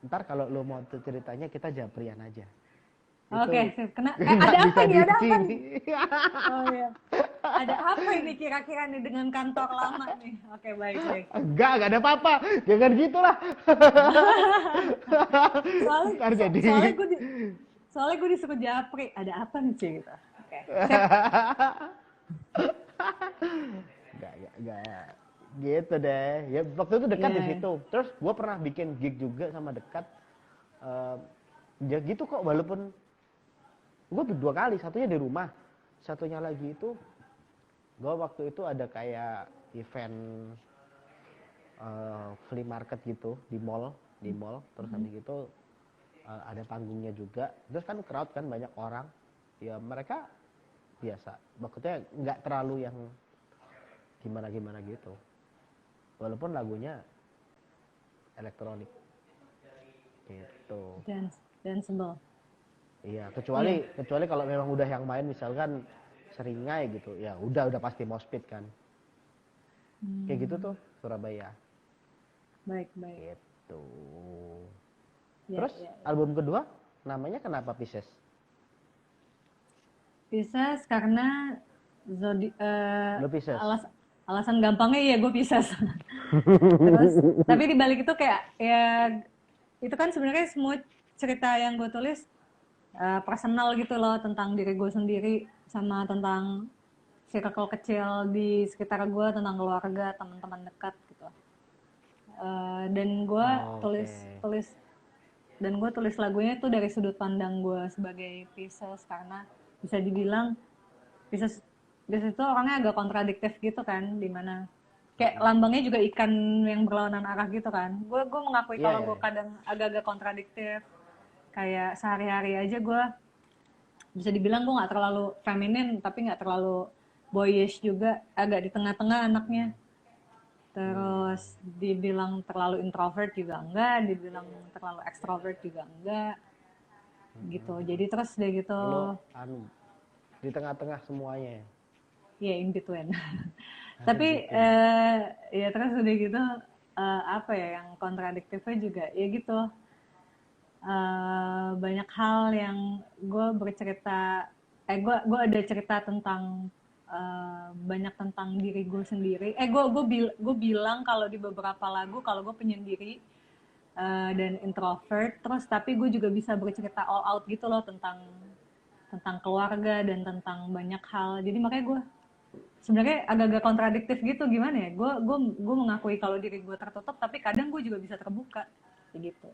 Ntar kalau lo mau ceritanya kita japrian aja.
Oke,
Itu
sip. Ada
nggak
apa
bisa
nih?
di
Ada apa
sini.
nih? Oh iya. Ada apa ini kira-kira nih dengan kantor lama nih? Oke, baik, baik.
Enggak ada apa-apa. Jangan gitulah.
Soalnya,
Ntar jadi.
soalnya gue disuruh japri. Ada apa nih, Ci, gitu. Oke, sip.
Enggak. Gitu deh. Ya waktu itu dekat
Iya,
di
iya.
situ. Terus gue pernah bikin gig juga sama dekat. Eh, ya gitu kok, walaupun gue dua kali, satunya di rumah, satunya lagi itu gue waktu itu ada kayak event flea market gitu di mall, terus habis gitu ada panggungnya juga, terus kan crowd kan banyak orang, ya mereka biasa, maksudnya nggak terlalu yang gimana gimana gitu, walaupun lagunya elektronik gitu.
Danceable.
Iya,
Iya.
kecuali kalau memang udah yang main misalkan seringai gitu, ya udah pasti moshpit kan, kayak gitu
Hmm,
tuh Surabaya
baik, baik.
gitu.
Ya,
Terus
ya, ya.
album kedua namanya kenapa Pisces?
Pisces karena
Lo Pisces.
alasan gampangnya ya gue Pisces. Terus, tapi di balik itu kayak ya itu kan sebenarnya semua cerita yang gue tulis personal gitu loh tentang diri gue sendiri sama tentang circle kecil di sekitar gue, tentang keluarga, teman-teman dekat gitu. Dan gue
Oke.
tulis tulis dan gue tulis lagunya itu dari sudut pandang gue sebagai Pisces karena bisa dibilang Pisces Biasanya tuh orangnya agak kontradiktif gitu kan, dimana kayak lambangnya juga ikan yang berlawanan arah gitu kan. Gue mengakui
Iya,
kalau
iya,
gue
iya.
kadang agak-agak kontradiktif. Kayak sehari-hari aja gue bisa dibilang gue nggak terlalu feminin tapi nggak terlalu boyish juga, agak di tengah-tengah anaknya. Terus dibilang terlalu introvert juga enggak, dibilang terlalu extrovert juga enggak gitu. Jadi terus udah gitu
Lo anu di tengah-tengah semuanya ya.
ya in between.
In
Tapi
between.
ya terus udah gitu apa ya yang kontradiktifnya juga ya gitu. Banyak hal yang gue bercerita, gue ada cerita tentang banyak tentang diri gue sendiri. Gue bilang kalau di beberapa lagu kalau gue penyendiri dan introvert, terus tapi gue juga bisa bercerita all out gitu loh tentang keluarga dan tentang banyak hal. Jadi makanya gue sebenarnya agak-agak kontradiktif gitu, gimana ya, gue mengakui kalau diri gue tertutup tapi kadang gue juga bisa terbuka kayak gitu.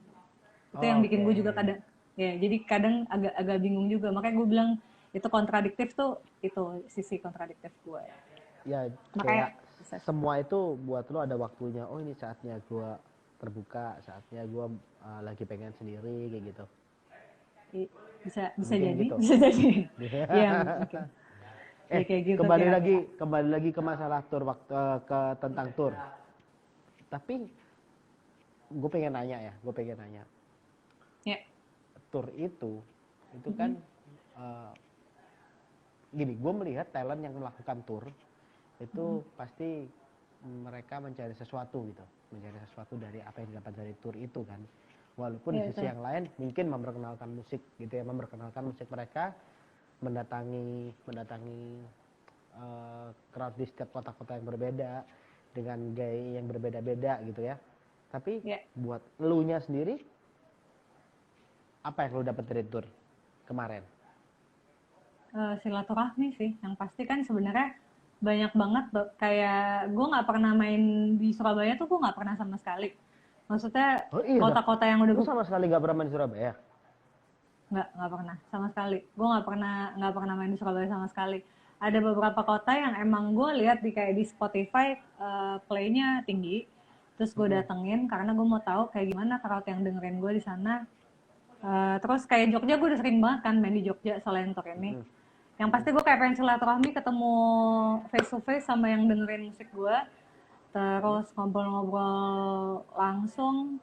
Itu yang bikin
Oke.
gue juga kadang ya, jadi kadang agak bingung juga, makanya gue bilang itu kontradiktif tuh, itu sisi kontradiktif gue ya.
Ya
Makanya
kayak semua itu buat lo ada waktunya. Oh ini saatnya gue terbuka, saatnya gue lagi pengen sendiri kayak gitu.
bisa bisa
Mungkin
jadi
gitu.
bisa jadi ya mungkin ya kayak gitu kira-kira.
Kembali lagi ke masalah tur waktu ke tentang tur. Tapi gue pengen nanya.
Ya.
Tur itu kan eh, gini, gue melihat talent yang melakukan tur itu pasti mereka mencari sesuatu gitu, mencari sesuatu dari apa yang didapat dari tur itu kan. Walaupun di
Ya
sisi
betul.
yang lain mungkin memperkenalkan musik gitu ya, memperkenalkan musik mereka, mendatangi crowd di setiap kota-kota yang berbeda dengan gaya yang berbeda-beda gitu ya. Tapi
Ya.
buat elunya sendiri, apa yang lu dapat dari tur kemarin?
Silaturahmi sih yang pasti kan sebenarnya banyak banget kayak gue nggak pernah main di Surabaya tuh, gue nggak pernah sama sekali, maksudnya
Oh iya dah,
kota-kota yang udah
lu sama sekali gak pernah main di Surabaya?
nggak pernah sama sekali, gue nggak pernah main di Surabaya sama sekali. Ada beberapa kota yang emang gue lihat di kayak di Spotify playnya tinggi, terus gue datengin karena gue mau tahu kayak gimana crowd yang dengerin gue di sana. Terus kayak Jogja gue udah sering banget kan main di Jogja selain tour ini. Yang pasti gue kayak pengen silaturahmi, ketemu face to face sama yang dengerin musik gue, terus ngobrol-ngobrol langsung,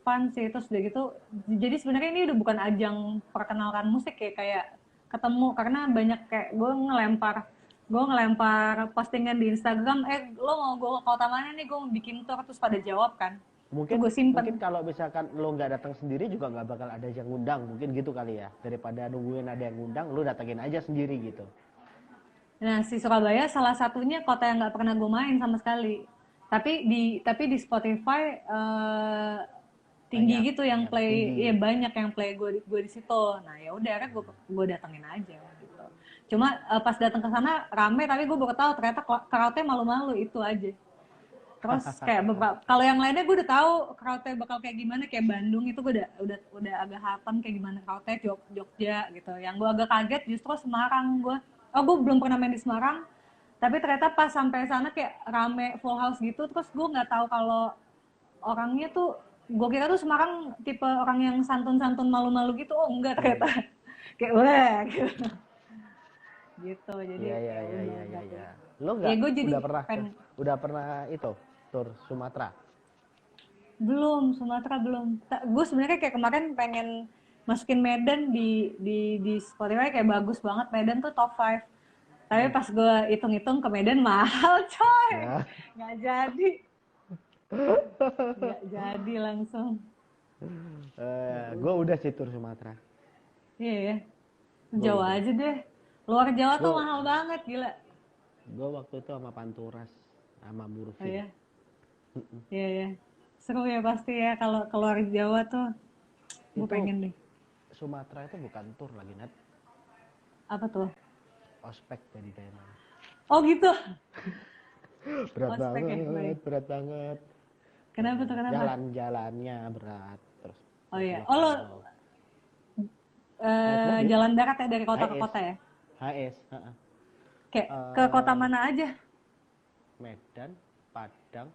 fun sih. Terus udah gitu, jadi sebenarnya ini udah bukan ajang perkenalkan musik ya, kayak ketemu karena banyak kayak gue ngelempar postingan di Instagram, lo mau gue ke kota mana nih, gue mau bikin tour, terus pada jawab kan, tuh
Mungkin
gue
mungkin
simpen.
kalau misalkan lo nggak datang sendiri juga nggak bakal ada yang ngundang, mungkin gitu kali ya, daripada nungguin ada yang ngundang lo datengin aja sendiri gitu.
Nah, si Surabaya salah satunya kota yang nggak pernah gue main sama sekali. Tapi di Spotify tinggi
Banyak
gitu yang
yang
play, ya
tinggi.
banyak yang play gue di situ. Nah, ya udah kan gue datengin aja gitu. Cuma pas datang ke sana rame, tapi gue baru tahu ternyata crowdnya malu-malu itu aja. Terus kayak beberapa, kalau yang lainnya gue udah tahu crowdnya bakal kayak gimana, kayak Bandung itu gue udah agak hafal kayak gimana crowdnya, Jogja gitu. Yang gue agak kaget justru Semarang. Gue belum pernah main di Semarang, tapi ternyata pas sampai sana kayak rame full house gitu. Terus gue nggak tahu kalau orangnya tuh, gue kira tuh Semarang tipe orang yang santun-santun malu-malu gitu. Oh enggak
Iya,
ternyata,
iya.
kayak wah gitu. Gitu jadi
Iya, iya,
ya
iya,
udah
iya, iya,
berarti.
iya. Lo
Ya
nggak
gue jadi pengen.
udah pernah itu tur Sumatera?
Belum, Sumatera belum. Gue sebenarnya kayak kemarin pengen masukin Medan di Spotify, kayak bagus banget Medan tuh top 5. Tapi pas gue hitung-hitung ke Medan mahal, coy.
Ya.
Nggak jadi. Nggak jadi langsung.
Gue udah sih tur Sumatera.
Iya ya.
Gue
Jawa
udah.
aja deh. Luar Jawa tuh
Gue
mahal banget, gila.
gue waktu itu sama Panturas sama
Oh
Burfin.
ya, iya ya. Seru ya pasti ya kalau keluar Jawa tuh. Gue
Itu
pengen deh.
Sumatera itu bukan tur lagi net,
Apa tuh?
ospek jadi tema.
Oh gitu.
Berat
Ospek ya,
banget,
baik.
berat banget, berat
Kenapa tuh,
banget.
kenapa?
Jalan-jalannya berat, terus
Oh iya. Oh lo
lokal. Naik mobil,
jalan darat ya dari kota ke
HS,
kota ya?
HS, heeh.
Kayak ke kota
Eh,
mana aja?
Medan, Padang,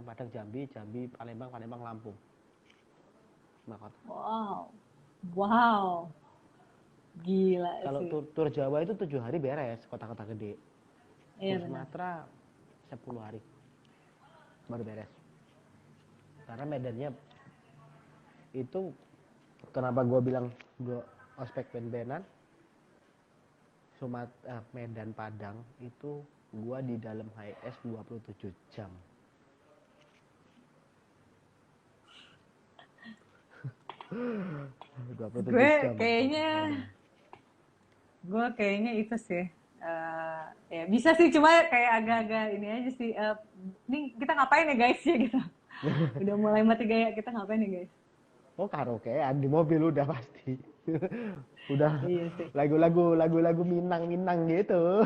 Padang, Jambi, Palembang, Lampung. 5 kota.
Wow, wow, gila
Kalau
sih.
tur Jawa itu 7 hari beres, kota-kota gede.
Iya
Tur
benar.
Sumatera 10 hari baru beres. Karena medannya itu, kenapa gue bilang gue ospek ben-benan, Medan Padang itu gue di dalam HIS 27 jam. 27
Gue
jam
kayaknya,
Medan.
gue kayaknya itu sih. Ya bisa sih, cuma kayak agak-agak ini aja sih. Nih kita ngapain ya guys ya gitu. Udah mulai mati gaya, kita ngapain ya guys?
Oh, karaokean di mobil udah pasti. Udah
Iya sih.
lagu-lagu Minang gitu.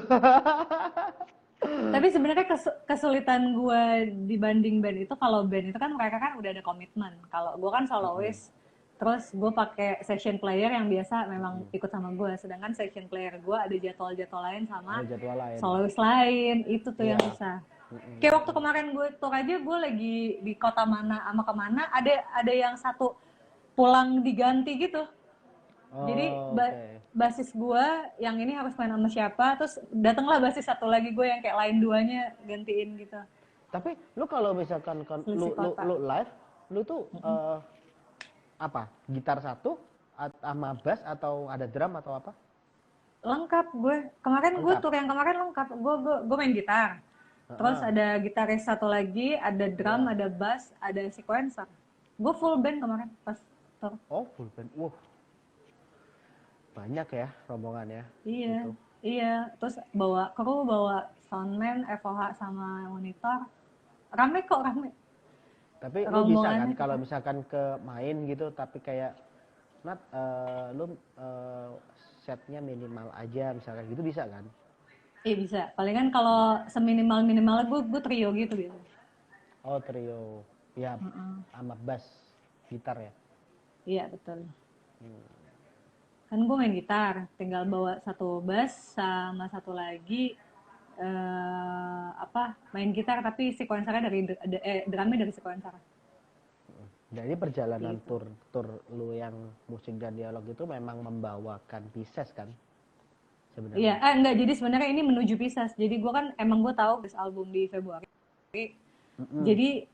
Tapi sebenarnya kesulitan gue dibanding band itu, kalau band itu kan mereka kan udah ada komitmen. Kalau gue kan
Mm-mm,
soloist, terus gue pakai session player yang biasa memang
mm-mm.
ikut sama gue. Sedangkan session player gue ada jadwal-jadwal lain
Ada
sama
jadwal lain.
soloist lain. Itu tuh yang
Iya.
susah.
Mm-mm,
Kayak waktu
mm-mm.
kemarin gue tour aja, gue lagi di kota mana sama kemana, ada yang satu pulang diganti gitu. Jadi
Oh, oke.
basis gue yang ini harus main sama siapa, terus datanglah basis satu lagi gue yang kayak lain duanya gantiin gitu.
Tapi lu kalau misalkan kan
Selisih kota.
lu live, lu tuh apa? Gitar satu sama bass atau ada drum atau apa?
Lengkap gue. Kemarin gue
Lengkap.
tour yang kemarin lengkap. Gue main gitar. Terus
Heeh.
ada gitaris satu lagi, ada drum,
Iya.
ada bass, ada sequencer. Gue full band kemarin pas tour.
Oh, full band. Wah, banyak ya rombongan ya
Iya,
itu.
iya. Terus bawa kru, bawa soundman, FOH sama monitor. Rame kok, rame.
Tapi lu bisa kan
Rombongannya
kalau
kita.
misalkan ke main gitu, tapi kayak Nat, lu setnya minimal aja misalkan gitu, bisa kan?
Iya bisa. Palingan kalau seminimal minimal gue trio gitu biasa.
Oh, trio. Ya, sama bass, gitar ya.
Iya betul. Kan gue main gitar, tinggal bawa satu bass sama satu lagi apa main gitar tapi sequencernya dari drumnya dari sequencer
Jadi perjalanan
gitu.
tur tur lu yang musik dan dialog itu memang membawakan Pisces kan
Iya,
sebenarnya.
enggak, jadi sebenarnya ini menuju Pisces. Jadi gue kan emang gue tahu bis album di Februari.
Mm-mm.
Jadi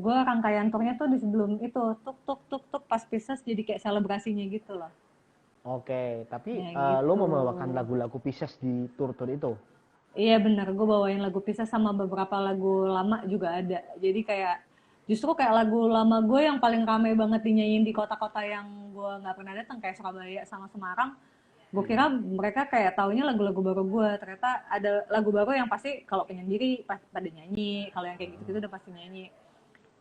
gue rangkaian turnya tuh di sebelum itu tuk tuk tuk tuk pas Pisces jadi kayak selebrasinya gitu loh.
Oke, tapi
Ya
lu
gitu.
membawakan lagu-lagu Pisces di tur-tur itu.
Iya bener, gue bawain lagu Pisces sama beberapa lagu lama juga ada. Jadi kayak justru kayak lagu lama gue yang paling rame banget dinyanyiin di kota-kota yang gue nggak pernah datang kayak Surabaya sama Semarang. Gue kira mereka kayak taunya lagu-lagu baru gue. Ternyata ada lagu baru yang pasti kalau penyendiri pasti pada nyanyi. Kalau yang kayak gitu-gitu udah pasti nyanyi.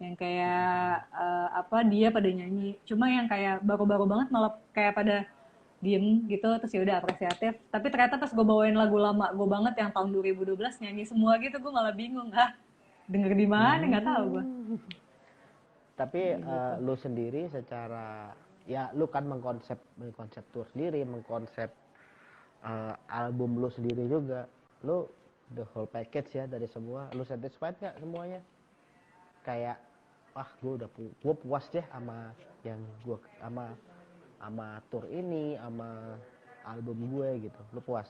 Yang kayak apa dia pada nyanyi. Cuma yang kayak baru-baru banget malah kayak pada diem gitu terus ya udah apresiatif, tapi ternyata pas gue bawain lagu lama gue banget yang tahun 2012 nyanyi semua gitu, gue malah bingung denger di mana nggak tahu gue
Hmm. Tapi
gitu.
lu sendiri secara, ya lu kan mengkonsep tour sendiri, mengkonsep album lu sendiri juga. Lu the whole package ya dari semua. Lu satisfied nggak semuanya? Kayak wah, gue puas deh sama yang gue sama tour ini, sama album gue gitu. Lu puas?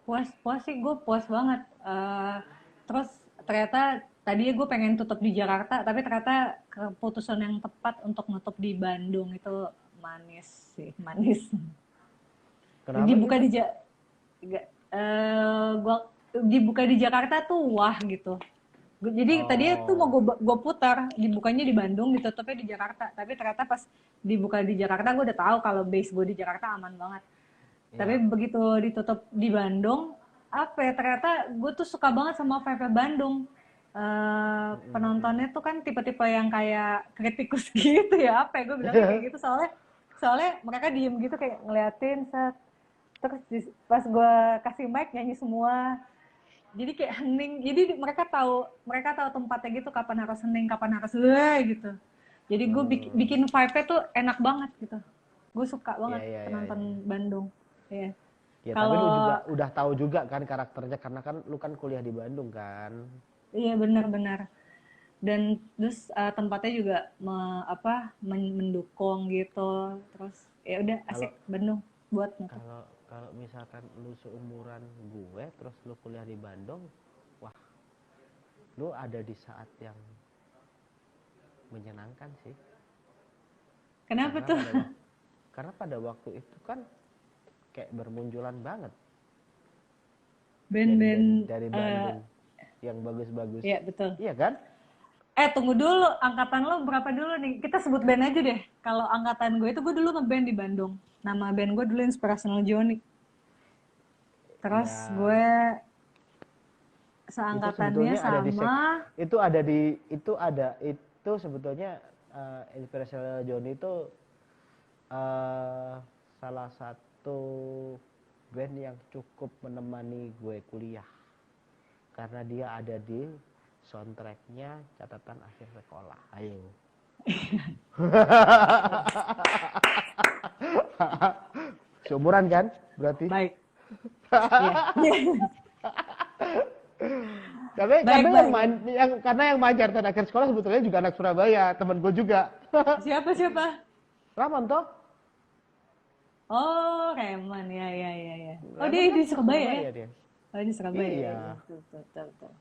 Puas puas sih, gue puas banget. Terus ternyata tadi gue pengen tutup di Jakarta tapi ternyata keputusan yang tepat untuk nutup di Bandung itu manis sih, manis.
Kenapa
Dibuka
gitu?
di gua dibuka di Jakarta tuh wah gitu. Jadi tadinya tuh mau
Oh,
gue putar, dibukanya di Bandung, ditutupnya di Jakarta. Tapi ternyata pas dibuka di Jakarta, gue udah tahu kalau base gue di Jakarta aman banget. Tapi
ya.
begitu ditutup di Bandung, apa ya, ternyata gue tuh suka banget sama vibe Bandung. Penontonnya tuh kan tipe-tipe yang kayak kritikus gitu ya, apa ya, gue bilangnya kayak gitu. Soalnya soalnya mereka diem gitu kayak ngeliatin set. Terus pas gue kasih mic nyanyi semua, jadi kayak hening, jadi mereka tahu tempatnya gitu, kapan harus hening kapan harus gitu. Jadi gue bikin vibe-nya tuh enak banget gitu, Gue suka
Iya,
banget
iya, iya,
penonton
iya.
Bandung. Iya.
Ya, tapi lu juga
Kalau
udah tahu juga kan karakternya karena kan lu kan kuliah di Bandung kan.
iya benar-benar. Dan terus tempatnya juga mendukung gitu. Terus ya udah
Kalau
asik Bandung buat nonton.
kalau kalau misalkan lu seumuran gue terus lu kuliah di Bandung, wah, lu ada di saat yang menyenangkan sih.
Kenapa
Karena
tuh?
pada waktu itu kan kayak bermunculan banget band-band
Band-band
dari Bandung yang bagus-bagus.
ya betul.
Iya kan?
Tunggu dulu, angkatan lo berapa dulu nih? Kita sebut band aja deh. Kalau angkatan gue itu gue dulu ngeband di Bandung. Nama band gue dulu Inspirational Johnny. Terus
Ya,
gue
itu
seangkatannya
sebetulnya ada di
sama
itu sebetulnya Inspirational Johnny itu eh, salah satu band yang cukup menemani gue kuliah karena dia ada di soundtracknya catatan akhir sekolah. Ayo. Seumuran kan berarti?
baik. Iya.
Tapi
Baik,
karena
baik.
karena yang main catatan akhir sekolah sebetulnya juga anak Surabaya, temen gue juga.
Siapa?
Ramon toh?
Oh, Reman. Ya. Oh,
Ramon
dia
kan
di Surabaya ya?
dia.
Oh, di Surabaya.
Iya.
Ya. Betul.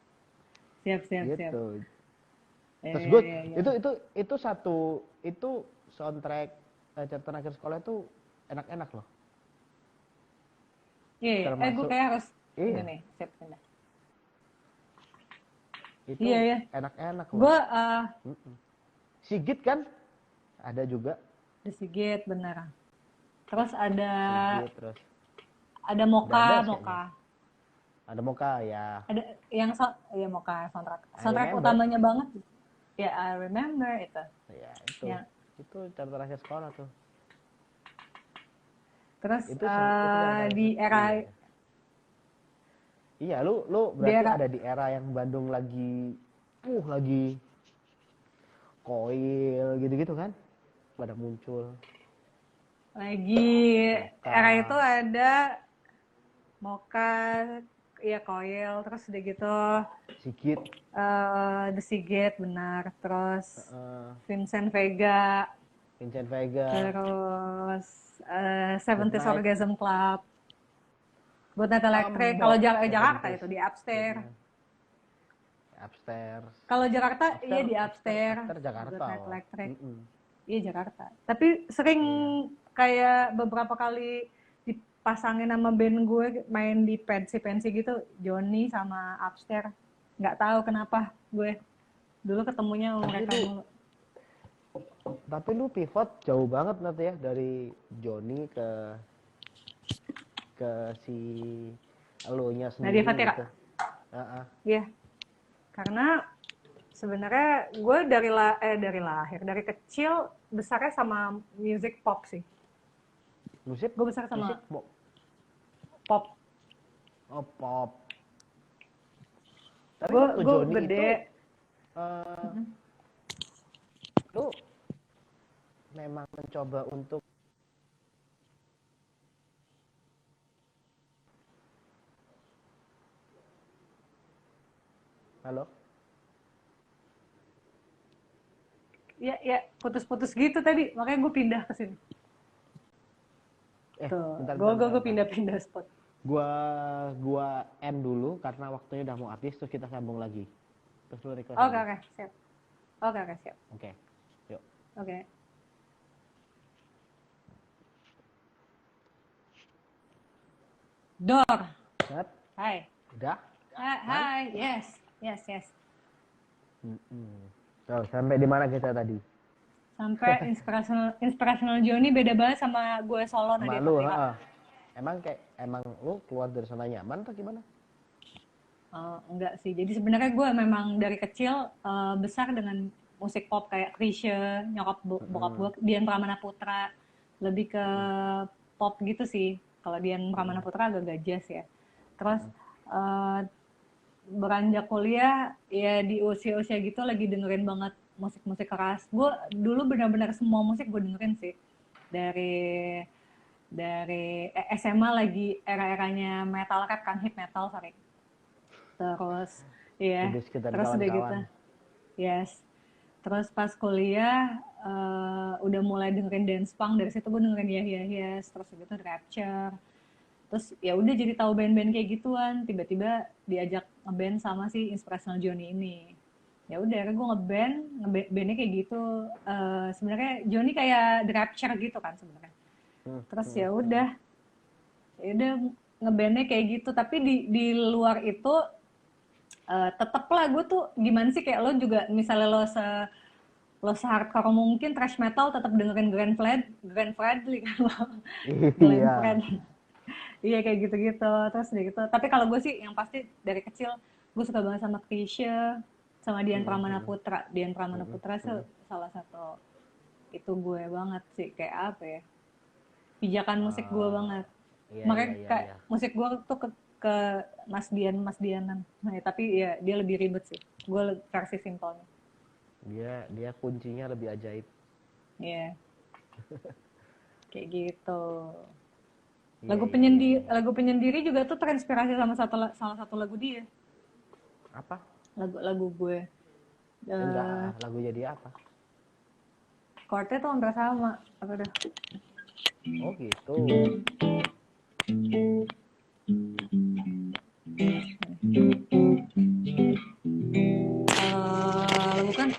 Siap.
Gitu.
Ya,
Terus gue
ya.
itu soundtrack catatan akhir sekolah itu enak-enak loh.
Iya. Gue
Termasuk
kayak harus ini
iya,
nih, siap pindah.
itu
Iya.
enak-enak loh.
Gue
Sigit kan ada juga.
The Sigit bener. Terus ada
Sigit terus
Moka.
Dadas kayaknya. Ada Moka ya.
Ada yang ya Moka soundtrack.
I
Soundtrack
remember.
utamanya banget. Ya, I remember itu.
Ya itu.
Ya.
Itu catatan akhir sekolah tuh.
Terus
Itu yang
di era
Iya, lu
di
berarti
era
ada di era yang Bandung lagi koil gitu-gitu kan? Pada muncul.
lagi
Moka.
era itu ada Moka, ya Koil, terus udah gitu
Sigit.
The Sigit benar, terus
eh,
Vincent Vega,
Vincent Vega.
terus 70s
Night.
Orgasm Club, Good Night Electric.
Ambok.
Kalau Jakarta
70s.
itu di Upstairs.
Upstairs.
Kalau Jakarta iya di Upstairs.
Upstairs Jakarta.
Good Night Electric.
Mm-mm.
Iya Jakarta. Tapi sering kayak beberapa kali dipasangin sama band gue main di pensi-pensi gitu, Johnny sama Upstairs. Nggak tahu kenapa gue dulu ketemunya sama mereka dulu.
Tapi lu pivot jauh banget nanti ya dari Johnny ke si elunya sendiri.
Nadia Fatira.
Gitu.
Iya. Karena sebenarnya gue dari lahir, dari kecil besarnya sama music pop sih.
Musik?
Gue besar sama
musik,
pop.
Oh, pop. Tapi
Gue
waktu Johnny
gede.
Lu memang mencoba untuk halo?
Ya, putus-putus gitu tadi, makanya gue pindah ke sini. Tuh, gue pindah-pindah spot.
Gua end dulu karena waktunya udah mau habis, terus kita sambung lagi. Terus lu request.
Oke, siap. Oke, siap.
Oke. Yuk.
Oke. Dor.
Set.
Hai.
Udah?
Hai. Yes.
So, sampai di mana kita tadi?
Sampai inspirational Johnny beda banget sama gue solo Nadia
Malu,
Fatira.
Emang lu keluar dari zona nyaman atau gimana?
Enggak sih. Jadi sebenarnya gue memang dari kecil besar dengan musik pop kayak Chrisye, nyokap bokap gue, Dian Pramana Putra, lebih ke pop gitu sih. Kalau Dian Pramana Putra agak jazz ya. Terus beranjak kuliah ya di usia-usia gitu lagi dengerin banget musik-musik keras. Gue dulu benar-benar semua musik gue dengerin sih. dari SMA lagi era-eranya metal rap kan, hip metal sorry. Terus iya,
Kudus dan
terus udah gitu.
kawan-kawan.
Yes. Terus pas kuliah udah mulai dengerin dance punk, dari situ gue dengerin Yeah Yeah Yes, terus gitu Rapture. Terus ya udah jadi tahu band-band kayak gituan, tiba-tiba diajak ngeband sama si Inspirational Johnny ini. Ya udah, akhirnya gue ngebandnya kayak gitu. Sebenarnya Johnny kayak The Rapture gitu kan sebenarnya. Terus ya udah ngebandnya kayak gitu. Tapi di luar itu tetep lah gue tuh gimana sih, kayak lo juga misalnya lo hardcore mungkin thrash metal tetap dengerin Glenn Fredly kan lo. Glenn
Iya.
Fredly. Iya kayak gitu-gitu. Terus udah gitu. Tapi kalau gue sih yang pasti dari kecil gue suka banget sama Chrisye, sama Dian Pramana Putra. Dian Pramana Putra sih salah satu itu gue banget sih, kayak apa ya? Pijakan musik gue banget.
Iya,
Makanya
iya, iya,
kayak
iya.
musik gue tuh ke Mas Dianan. Nah, tapi ya dia lebih ribet sih. Gue versi simpelnya.
Dia kuncinya lebih ajaib.
Iya, kayak gitu.
Iya, iya, iya, iya.
Lagu penyendiri juga tuh terinspirasi sama salah satu lagu dia.
Apa?
Lagu gue.
Enggak,
Eh,
lagunya dia apa?
chordnya tuh hampir sama. Apa dah?
Oh gitu.
Lagu kan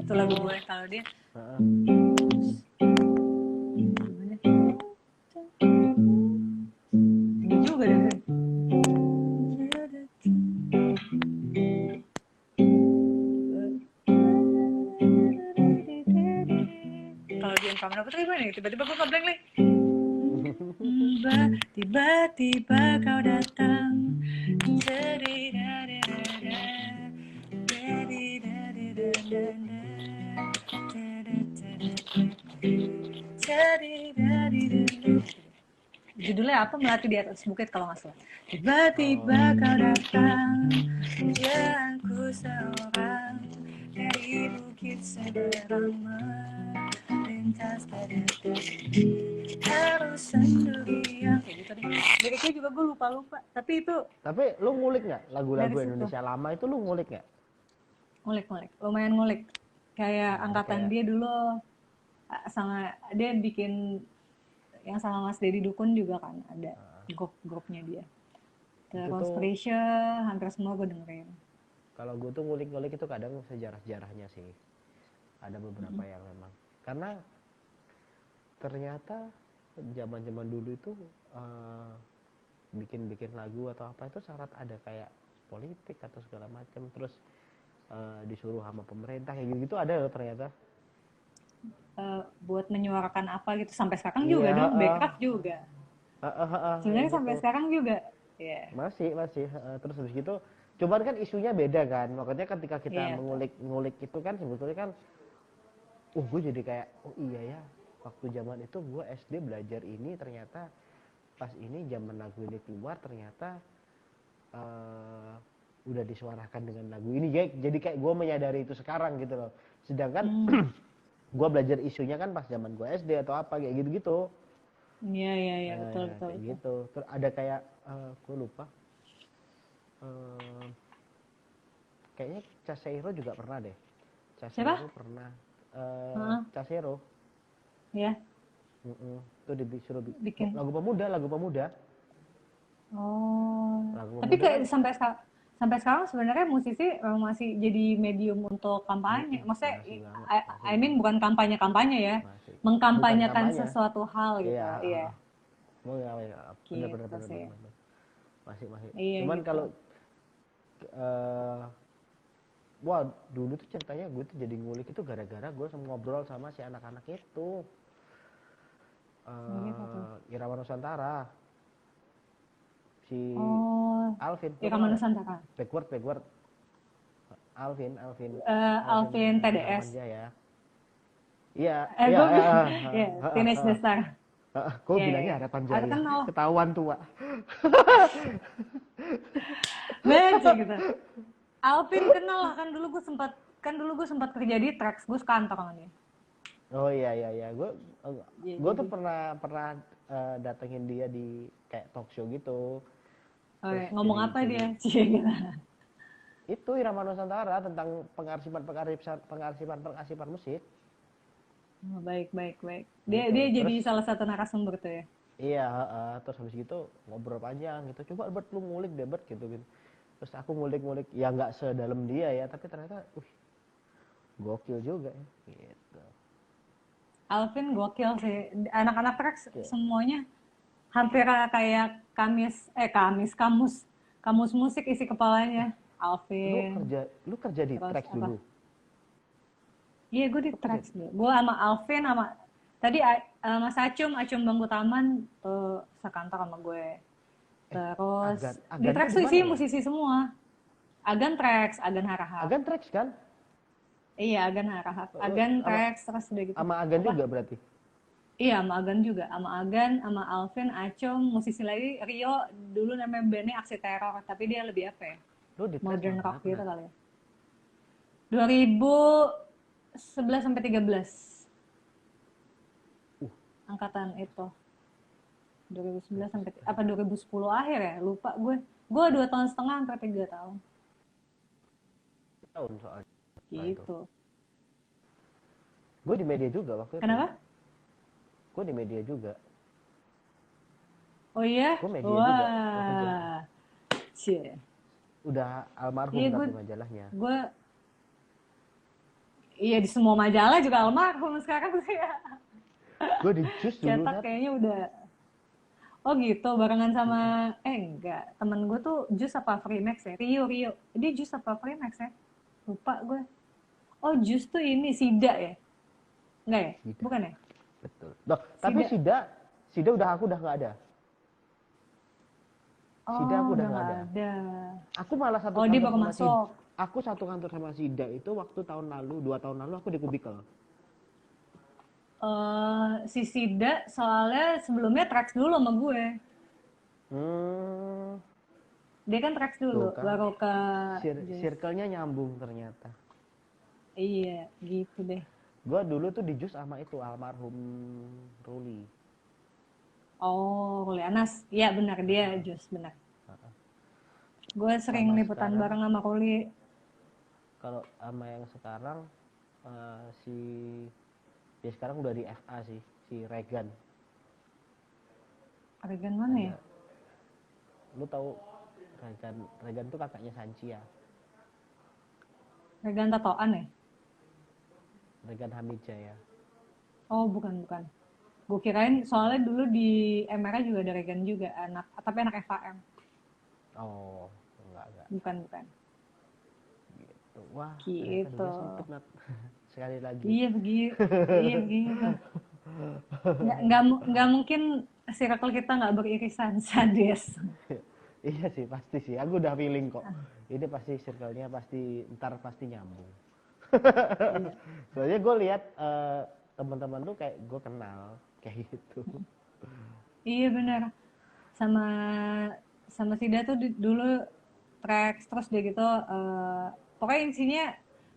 itu lagu gue. Kalau dia ini juga deh. Kalau dia Pramana Putra gimana nih? Tiba-tiba gue ngeblank nih. Tiba-tiba kau datang. Judulnya apa? Melati di atas bukit kalau nggak salah. Tiba-tiba kau datang, jalanku seorang dari bukit seberang melintas harus sendirian. Kayak gitu deh. Liriknya juga gue lupa. Tapi itu
Tapi lu ngulik nggak lagu-lagu
dari situ.
Indonesia lama itu, lu ngulik nggak?
Ngulik, lumayan ngulik. Kayak angkatan dia dulu sama dia bikin yang sama Mas Deddy Dukun juga kan ada grupnya dia. Terus Chrisye hampir semua gue dengerin.
Kalau gue tuh ngulik-ngulik itu kadang sejarah-sejarahnya sih. Ada beberapa yang memang. Karena ternyata zaman-zaman dulu itu bikin-bikin lagu atau apa itu syarat ada kayak politik atau segala macam, terus disuruh sama pemerintah kayak gitu ada loh ternyata.
Buat menyuarakan apa gitu sampai sekarang juga dong, Backraft juga. Sebenarnya sampai gitu. Sekarang juga. Yeah.
Masih terus habis gitu. Cuman kan isunya beda kan. Makanya ketika kita mengulik itu kan sebetulnya kan gue jadi kayak oh iya ya, waktu zaman itu gue SD belajar ini, ternyata pas ini zaman lagu ini keluar ternyata udah disuarakan dengan lagu ini. Jadi kayak gue menyadari itu sekarang gitu loh. Sedangkan gue belajar isunya kan pas zaman gue SD atau apa kayak gitu-gitu.
Iya, betul.
Kayak gitu. Terus ada kayak gue lupa. Kayaknya Casero juga pernah deh. Casero pernah. Casero.
Iya.
Itu disuruh bikin lagu pemuda.
Oh. Tapi kayak sampai sekarang sebenarnya musisi masih jadi medium untuk kampanye. Maksudnya I mean bukan kampanye ya. Mengkampanyekan sesuatu hal gitu. Iya.
Benar. Masih.
Iya,
cuman
gitu.
kalau wah dulu tuh ceritanya gue tuh jadi ngulik itu gara-gara gue ngobrol sama si anak-anak itu. Irama Nusantara. Si Alvin.
Irama Nusantara.
Backward. Alvin
TDS.
Iya.
Teenage Star.
Kok bilangnya Harapan Jaya? Ketahuan tua.
Bener gitu. Alvin kenal lah kan, dulu gue sempat kan dulu gue sempat kerja di Trax, gue sekantor sama dia.
Oh iya iya iya, gue
Iya,
tuh
jadi
pernah datengin dia di kayak talk show gitu,
oh,
terus
iya, ngomong apa dia? Cie gitu.
itu Irama Nusantara tentang pengarsipan musik.
Oh, baik, baik, baik. Dia
Gitu.
dia
Terus
jadi salah satu narasumber tuh ya.
iya, terus habis gitu ngobrol panjang gitu. Coba Bert lu ngulik deh Bert gitu gitu. Terus aku ngulik-ngulik, ya nggak sedalam dia ya, tapi ternyata gokil juga ya. Gitu.
Alvin gokil sih. Anak-anak Trax
Oke.
semuanya hampir kayak kamus musik isi kepalanya.
Lu
Alvin,
kerja lu kerja di
terus
Trax
apa?
dulu.
Iya, gue di
Lu kerja
Trax dulu. Gue sama Alvin sama tadi Mas Acum Bangku Taman tuh sekantor sama gue. Terus
Agan.
di
Agan
Trax
tuh di
tuh
mana
isinya
ya?
musisi semua. Agan Trax, Agan Harahap.
Agan Trax kan?
Iya, Agan Harahap.
Lu
Agan
sama
Trax terus udah gitu.
sama Agan
Apa?
juga berarti.
Iya, sama Agan juga. Sama Agan, sama Alvin, Acum, musisi lagi Rio dulu namanya bandnya Aksi Teror, tapi dia lebih apa ya?
Lu di Trax
Modern
tahun
rock
berapa
gitu
dah?
kali ya. 2011 sampai 13
Uh,
angkatan itu. 2011 sampai apa 2010 akhir ya? Lupa gue. Gue 2 tahun setengah sampai 3 tahun.
tahun soalnya itu.
Gitu.
Gue di media juga waktu itu.
Kenapa?
Gue di media juga.
Oh iya?
Gue media juga waktu itu.
Wah. Cie.
Udah almarhum
Iya gue
tapi majalahnya.
gue iya di semua majalah juga almarhum sekarang sih ya.
Gue di Jus dulu
Cetak
Nat.
kayaknya udah. Oh gitu, barengan sama enggak, temen gue tuh Jus apa Freemax ya? Rio. Dia Jus apa Freemax ya? Lupa gue. Oh, Jus tuh ini Sida ya? Enggak ya?
Sida.
Bukan ya?
Betul. Loh, tapi Sida aku udah nggak ada. Sida
Oh,
aku udah
udah
nggak
nggak
ada.
ada.
Aku malah satu
Oh, dia
kantor
baru
sama Sida.
masuk.
Aku satu kantor sama Sida itu waktu tahun lalu, 2 tahun lalu aku di Kubikel.
Si Sida soalnya sebelumnya Trax dulu sama gue.
Hmm,
Dia kan Trax dulu,
tuh kan.
baru ke Jus.
Circle-nya nyambung ternyata.
Iya, gitu deh.
Gua dulu tuh di Jus sama itu almarhum Ruli.
Oh, Ruli Anas. Iya benar, dia Jus, benar. Gue sering
Sama
liputan
sekarang,
bareng sama Ruli.
kalau sama yang sekarang si dia sekarang udah di FA sih, si Regan.
Adegan mana ya?
Ada, lu tahu Regan tuh kakaknya Sancia.
Regan tatoan ya?
Regan Hamidjaya.
Oh, bukan. Gue kirain soalnya dulu di MRA juga ada Regan juga, tapi anak FAM.
Oh, enggak.
Bukan.
Gitu. Wah, ternyata
Gitu.
dunia sempit, Nat. Sekali lagi.
Iya begitu. Iya begitu. Nggak mungkin circle kita nggak beririsan, sadis.
Iya sih, pasti sih. Aku udah feeling kok. Ini pasti circle-nya ntar pasti nyambung.
Iya.
Soalnya gue lihat teman-teman tuh kayak gue kenal kayak gitu.
Iya benar. Sama Sida tuh dulu Trax terus dia gitu pokoknya intinya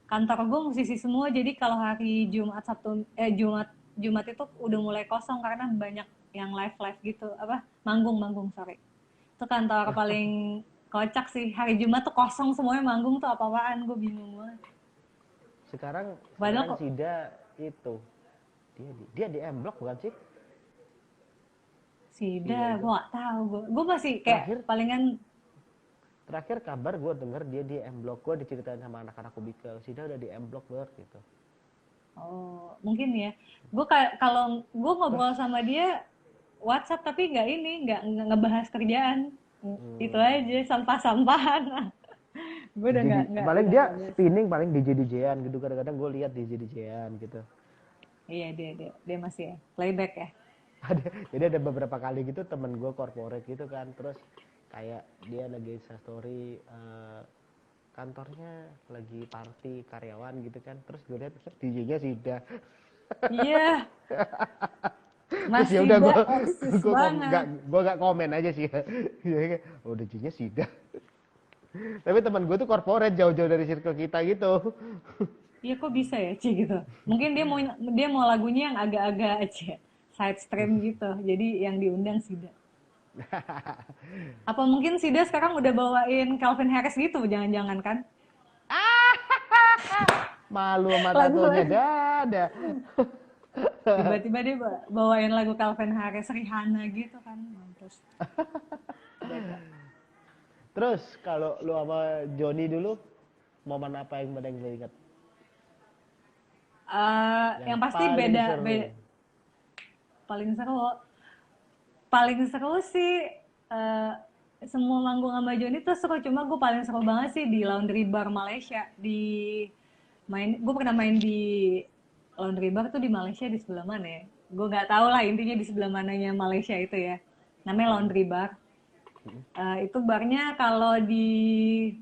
kantor gue musisi semua, jadi kalau hari Jumat itu udah mulai kosong karena banyak yang live gitu, apa manggung sorry. Itu kantor paling kocak sih, hari Jumat tuh kosong semuanya, manggung tuh apa-apaan, gue bingung banget.
Sekarang
Padahal kok
Sida itu dia di M Block bukan sih?
Sida,
Iya,
gue gak tahu, gue masih kayak palingan.
Terakhir kabar gue denger dia di M Block, gue diceritain sama anak-anak Kubikel, Sida udah di M Block gitu.
Oh, mungkin ya. Gue kalau gue ngobrol sama dia WhatsApp tapi nggak ngebahas kerjaan. Itu aja sampah-sampahan. Gue udah nggak.
Paling dia spinning, paling DJ-an gitu, kadang-kadang gue lihat DJ-an gitu.
Iya dia masih ya playback ya.
Jadi ada beberapa kali gitu temen gue corporate gitu kan, terus kayak dia lagi story kantornya lagi party karyawan gitu kan, terus gue lihat DJ-nya Sida.
Iya.
Mas ya udah gue
banget.
gak komen aja sih. Oh DJ-nya Sida. Tapi teman gue tuh corporate jauh-jauh dari circle kita gitu.
Iya kok bisa ya Ci gitu. Mungkin dia mau lagunya yang agak-agak aja side stream gitu. Jadi yang diundang Sida. Apa mungkin Sida sekarang udah bawain Calvin Harris gitu, jangan-jangan kan?
Malu sama tatonya
Lagu
gak ada.
tiba-tiba dia bawain lagu Calvin Harris Rihanna gitu kan. Mampus. Beda.
Terus kalau lu sama Joni dulu, momen apa yang paling lu ingat? Yang
Yang pasti
paling
beda,
seru.
paling seru. Paling seru sih eh, semua manggung sama Joni tuh seru, cuma gue paling seru banget sih di Laundry Bar Malaysia. Gue pernah main di Laundry Bar tuh di Malaysia di sebelah mana ya? Gue nggak tahu lah intinya di sebelah mananya Malaysia itu ya. Namanya Laundry Bar. Itu barnya kalau di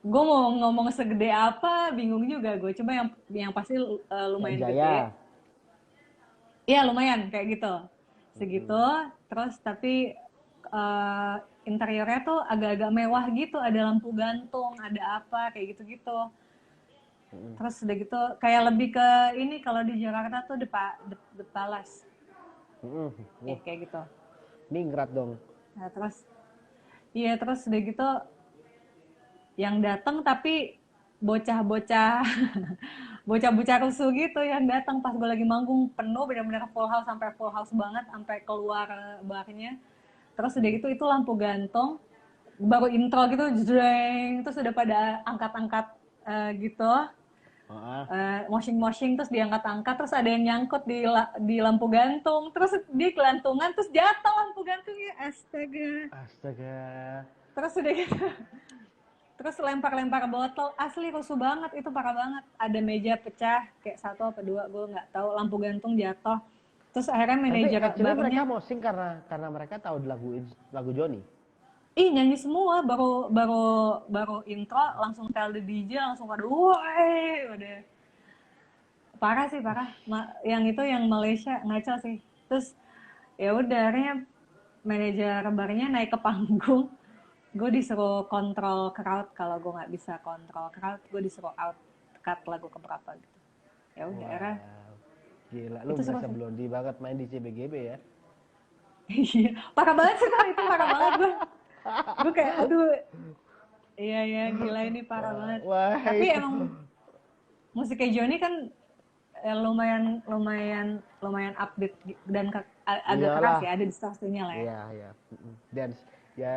gue mau ngomong segede apa bingung juga gue. Coba yang pasti lumayan gede.
Jaya.
Iya lumayan kayak gitu. Segitu. Terus tapi eh, interiornya tuh agak-agak mewah gitu. Ada lampu gantung, ada apa kayak gitu-gitu. Terus udah gitu kayak lebih ke ini kalau di Jakarta tuh The Palace.
Wah,
Kayak gitu.
ningrat dong.
Nah, iya terus udah gitu yang datang tapi bocah-bocah bocah-bocah rusuh gitu yang datang pas gue lagi manggung penuh benar-benar full house sampai full house banget sampai keluar barnya. Terus udah gitu itu lampu gantung baru intro gitu jreng terus udah pada angkat-angkat gitu
Ah,
moshing-moshing terus diangkat-angkat terus ada yang nyangkut di lampu gantung terus di kelantungan terus jatuh lampu gantungnya astaga.
astaga.
Terus udah gitu terus lempar-lempar botol asli rusuh banget itu parah banget ada meja pecah kayak satu apa dua gue nggak tahu lampu gantung jatuh terus akhirnya
Tapi
manajer
actually mereka
barnya
mosing karena mereka tahu lagu Joni.
ih nyanyi semua baru baru baru intro langsung tell the DJ langsung pada woi udah parah sih parah yang itu yang Malaysia ngaco sih terus ya udah akhirnya manajer barnya naik ke panggung gue disuruh kontrol crowd kalau gue nggak bisa kontrol crowd gue disuruh out cut lagu keberapa gitu ya udah era
Wah, gila. Lu
itu seru
berasa
sih
Blondie banget main di CBGB ya.
iya parah banget sih tuh itu parah banget gue kayak aduh iya ya gila ini parah
Wah,
banget
wah
tapi
itu.
emang musiknya Joni kan lumayan lumayan lumayan update dan agak keras
Iyalah.
ya ada distorsinya lah ya
Iya, iya. Dance ya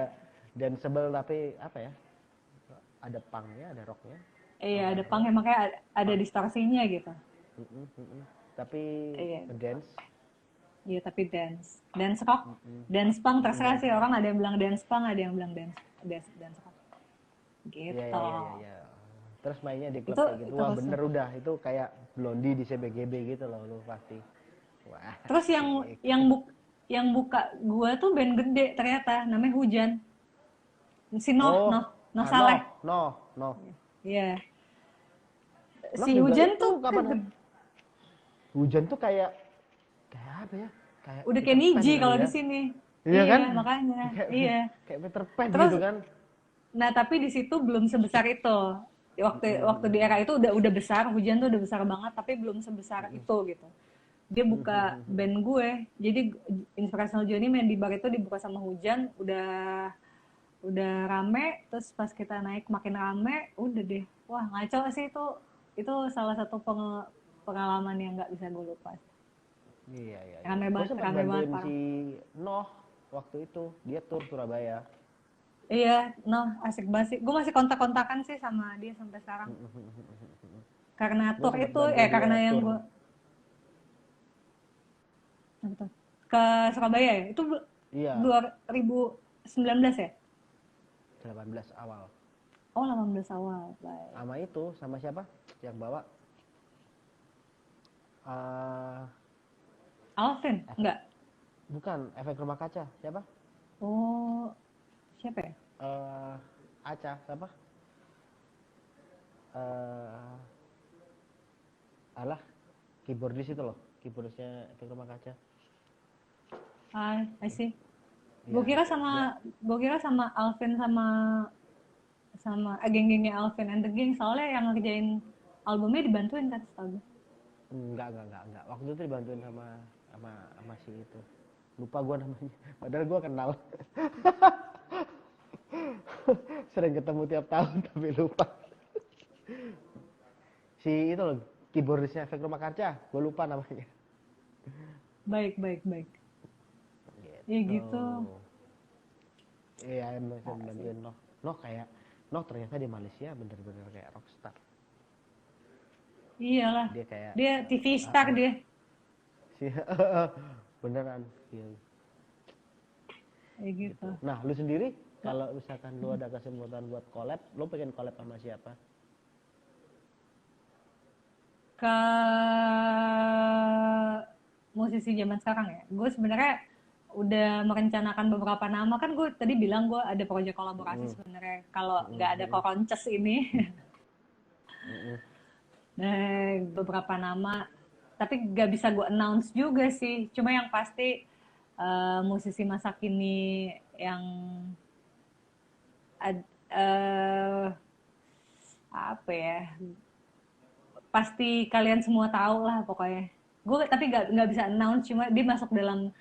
dan sebel tapi apa ya? Ada punknya, ada rocknya,
iya ada
rock-rocknya,
pangnya makanya ada
punk.
distorsinya gitu
Tapi
iya
dance.
iya tapi dance rock dance punk terserah
Dance
sih
rock.
orang ada yang bilang dance punk ada yang bilang dance rock
Iya,
gitu
iya, iya, iya, iya. Terus mainnya di klub
itu
kayak gitu.
itu
Wah,
rusuh
bener udah. Itu kayak Blondie di CBGB gitu loh lu pasti. Wah,
terus
asik.
yang buka gua tuh band gede ternyata namanya Hujan si Noh
Oh,
Noh Noh
Noh,
Saleh
Noh, Noh.
iya
Noh
si
juga
Hujan
itu
tuh
kapan hujan tuh kayak apa ya? Kayak
udah kayak
Peter Pan
Niji
kali
kalau
ya.
di sini
Iya kan?
iya makanya
Kayak
iya
kayak Peter Pan
terus
gitu kan.
nah tapi di situ belum sebesar itu waktu waktu di era itu udah besar Hujan tuh udah besar banget tapi belum sebesar itu gitu dia buka band gue jadi Inspirational Journey main di bar itu dibuka sama Hujan udah rame terus pas kita naik makin rame udah deh wah ngaco sih itu salah satu pengalaman yang nggak bisa gue lupa
Iya, iya, iya.
rame
Gue
banget
sempat
rame banget
bantuin si
parah
Noh waktu itu. Dia tur Surabaya.
iya noh asik banget sih gue masih kontak-kontakan sih sama dia sampai sekarang karena
Gue
tour
sempat
itu
bantuin dia
karena yang
tur
gue ke Surabaya ya itu
iya
2019 ya
18 awal.
oh 18 awal baik
Sama itu, sama siapa? Yang bawa eh
Alvin
efek
enggak
bukan efek rumah kaca. Siapa?
oh siapa ya
Eh Aca, siapa? Eh alah, keyboardis itu loh. Keyboardisnya efek rumah kaca.
I see Gue
Ya
kira
dia
sama gue kira sama Alvin sama sama geng-gengnya Alvin and the Gang, soalnya yang ngerjain albumnya dibantuin kan setahu gue.
enggak. Waktu itu dibantuin sama sama si itu. Lupa gua namanya. Padahal gua kenal. Sering ketemu tiap tahun tapi lupa. Si itu loh, keyboardisnya Efek Rumah Kaca, gua lupa namanya.
Baik, baik, baik. Ya
Gitu.
gitu.
Iya, bisa
Asik.
bantuin Noh. Noh kayak Noh ternyata di Malaysia bener-bener kayak rockstar.
Iyalah.
Dia kayak
Dia TV star dia.
si beneran iya,
Ya gitu.
gitu. Nah, lu sendiri kalau misalkan lu ada kesempatan buat collab, lu pengen collab sama siapa?
Ke musisi zaman sekarang ya. Gue sebenarnya udah merencanakan beberapa nama, kan gue tadi bilang gue ada proyek kolaborasi
Mm-mm,
sebenarnya. Kalau
mm-mm,
nggak ada
mm-mm,
koronces ini,
mm-mm.
nah, beberapa nama. Tapi nggak bisa gue announce juga sih. Cuma yang pasti musisi masa kini yang eh apa ya, pasti kalian semua tahu lah pokoknya. Gue tapi nggak bisa announce, cuma dia masuk dalam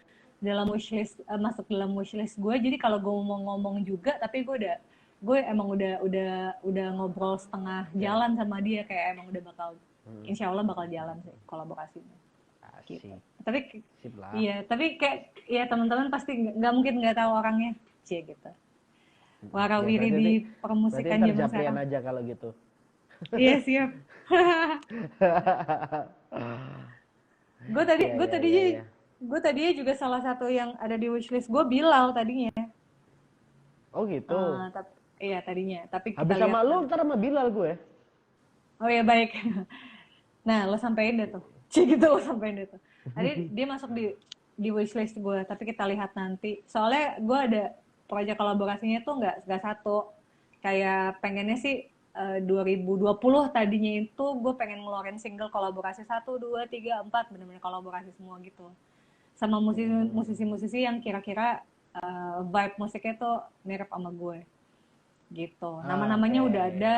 dalam wishlist, masuk dalam wishlist gue. Jadi kalau gue mau ngomong juga, tapi gue emang udah ngobrol setengah
Oke.
jalan sama dia, kayak emang udah bakal,
Mm,
insya Allah bakal jalan sih kolaborasinya gitu.
asik.
Tapi
Sip lah.
iya, tapi kayak ya teman-teman pasti nggak mungkin nggak tahu orangnya, cie gitu.
Ya
Warawiri
berarti
di
berarti
permusikan
ntar
zaman
Japrian
sekarang.
aja kalau gitu.
Iya siap.
Ya
Gue
ya ya
tadinya
ya.
gue tadinya juga salah satu yang ada di wishlist gue Bilal tadinya.
Oh gitu.
Tapi iya tadinya, tapi kita
Habis
lihat
sama lu
nanti.
ntar sama Bilal gue.
Oh ya baik. Nah lo sampein deh tuh, cik gitu lo sampein deh tuh. Tadi dia masuk di wishlist gue, tapi kita lihat nanti. Soalnya gue ada proyek kolaborasinya tuh nggak satu. Kayak pengennya sih 2020 tadinya itu gue pengen ngeluarin single kolaborasi 1, 2, 3, 4, bener-bener kolaborasi semua gitu. Sama musisi-musisi yang kira-kira vibe musiknya tuh mirip sama gue gitu. Nama-namanya
Oke.
udah ada,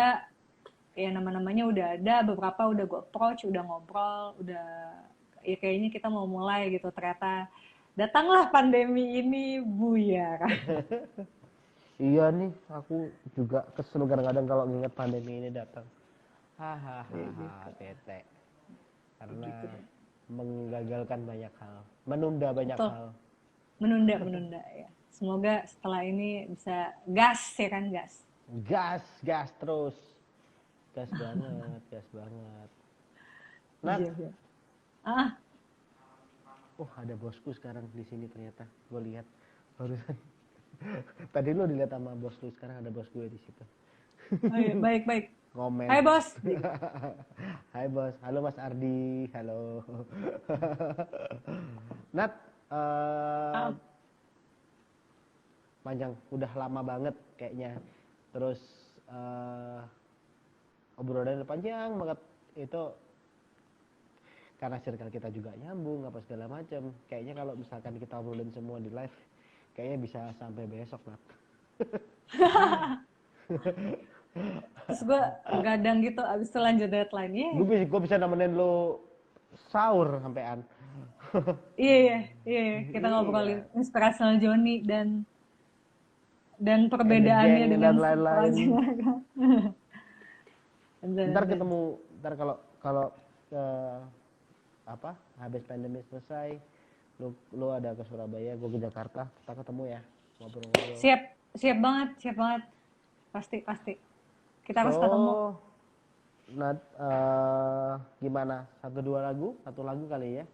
ya nama-namanya udah ada, beberapa udah gue approach, udah ngobrol, udah ya kayaknya kita mau mulai gitu. Ternyata datanglah pandemi ini buyar.
Iya nih, aku juga kesel kadang-kadang kalau nginget pandemi ini datang.
Ya
Hahaha,
gitu,
bete. Karena
gitu deh.
menggagalkan banyak hal, menunda banyak
Betul,
hal.
menunda ya. Semoga setelah ini bisa gas ya kan, gas.
Gas, gas terus. Gas banget, gas banget. Nat,
Iya, iya. Ah,
oh ada bosku sekarang di sini ternyata. Gue lihat barusan. Tadi lu dilihat sama bos lu, sekarang ada bos gue di situ.
oh iya, baik baik.
Ngomen.
Hai bos, gitu.
Hai bos, halo Mas Ardi, halo. Nat,
Ah,
panjang, udah lama banget kayaknya. Terus eh obrolan panjang banget itu karena circle kita juga nyambung apa segala macam. Kayaknya kalau misalkan kita obrolin semua di live, kayaknya bisa sampai besok, Nat.
terus gue gadang gitu, abis itu lanjut deadline. Yeay.
Gue bisa nemenin lo sahur sampean.
Iya, iya, iya, iya. Kita ngobrolin
Iya,
inspirational Joni dan
and the
perbedaannya
gang
dengan
dan
si
lain-lain.
pelajaran.
Ntar
Dan
ketemu, ntar kalau kalau apa habis pandemi selesai, lu ada ke Surabaya, gue ke Jakarta, kita ketemu ya, ngobrol-ngobrol.
siap, siap banget. Pasti, pasti. Kita harus ketemu.
So, Nat, gimana? Satu lagu kali ya,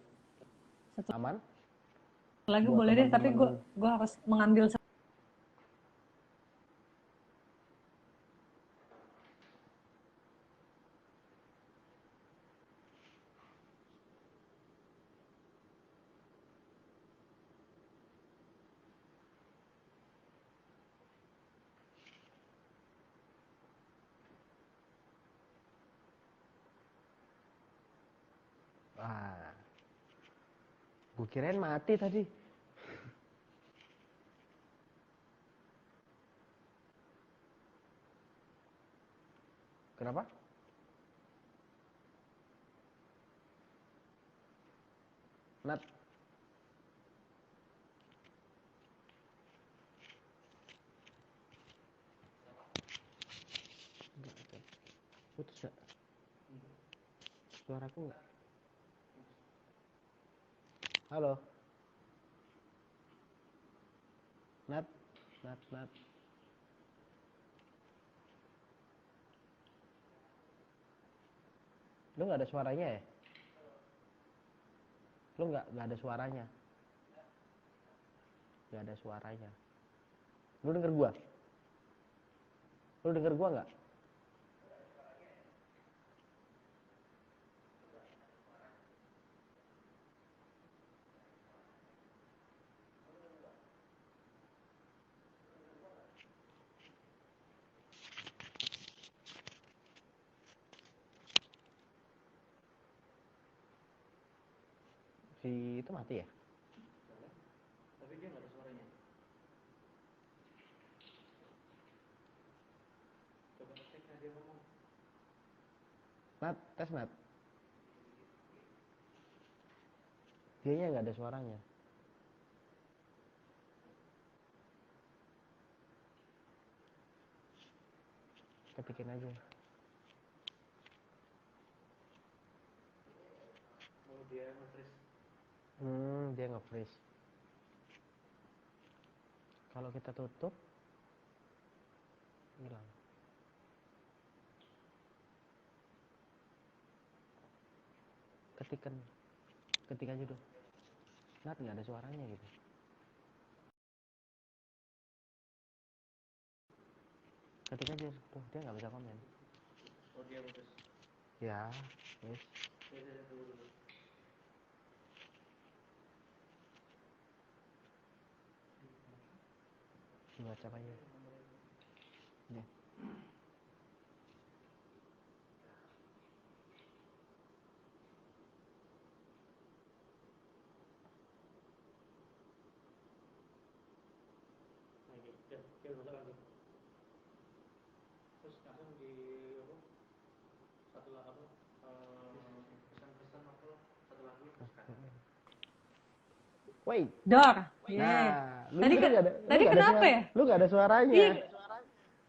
Satu
aman
lagi
buat
boleh deh, tapi
teman-teman.
gue harus mengambil.
Ah, gue kirain mati tadi. Kenapa? Nat. Putus gak? Suaraku nggak? Halo? Nat? Nat? Lu nggak ada suaranya ya? Lu nggak ada suaranya? Nggak ada suaranya. Lu denger gua? Lu denger gua nggak? Si itu mati ya?
Tapi dia nggak ada suaranya. Coba cek dia ngomong.
Nat, tes Nat. Dianya nggak ada suaranya. Kita bikin aja.
Oh, dia nge-freeze.
Dia nge-freeze. Kalau kita tutup, hilang. Ketik aja dulu. Nat, nggak ada suaranya gitu. Ketik aja tuh, dia nggak bisa komen.
Oh, dia putus.
Ya, wes.
Saya tunggu dulu.
Baca aja. Ya.
Dia masuk lagi. Terus langsung di apa? Setelah apa? Pesan-pesan apa? Satu lagi terus kan.
Wait.
Dor.
Nah, lu
Tadi
juga nggak ada.
tadi kenapa ya?
Lu nggak ada suaranya.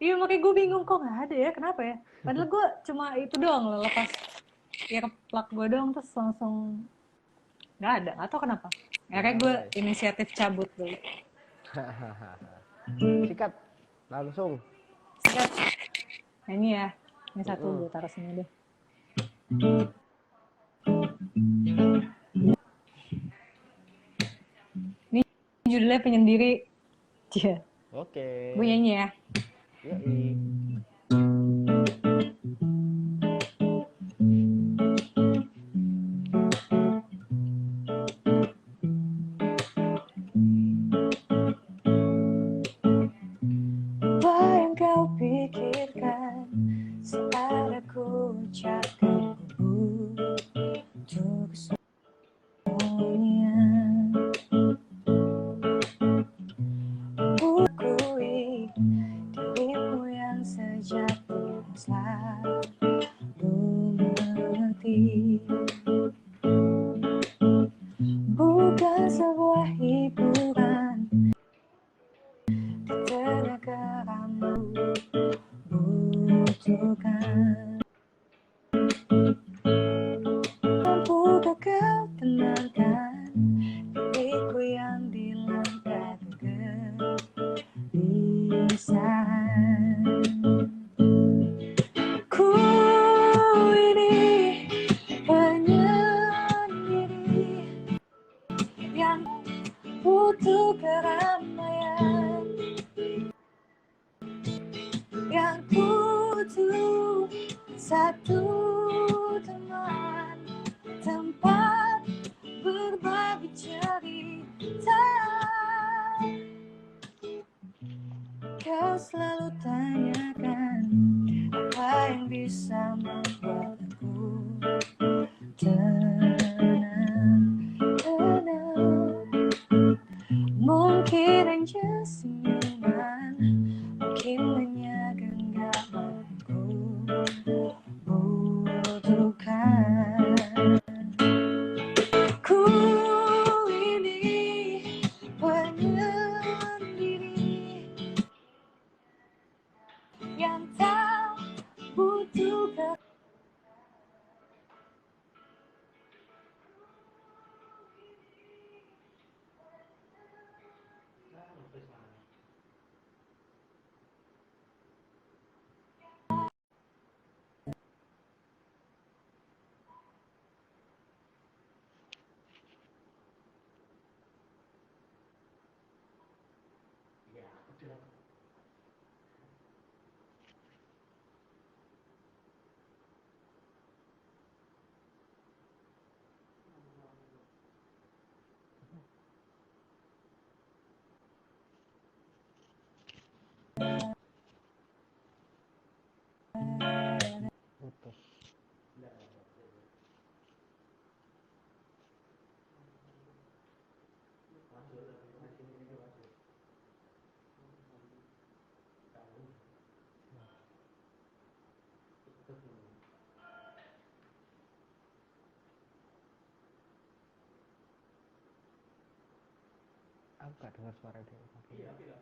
Iya makanya gue bingung kok nggak ada ya, kenapa ya? Padahal gue cuma itu doang loh, lepas earplug gue doang terus langsung nggak ada, atau kenapa? Akhirnya gue inisiatif cabut dulu.
Sikat, langsung.
Sikat. Nah ini ya, ini satu gue taruh sini deh. Ini judulnya penyendiri. Iya.
Oke.
Gue nyanyi ya.
Yoi.
Apa yang kau pikirkan saat aku ucapkan untuk semuanya. Akui dirimu yang sejatinya selalu mengerti. Bukan sebuah hiburan di tengah geramu butuhkan. Mampukah kau tenangkan diriku yang dilanda kegelisahan? Ku ini penyendiri yang butuh keramaian, yang butuh satu teman, tempat berbagi cerita. Kau selalu tanyakan apa yang bisa membuat aku tenang. Mungkin hanya senyuman, mungkin hanya genggamanku
nggak dengar suara dia.
Iya, tidak.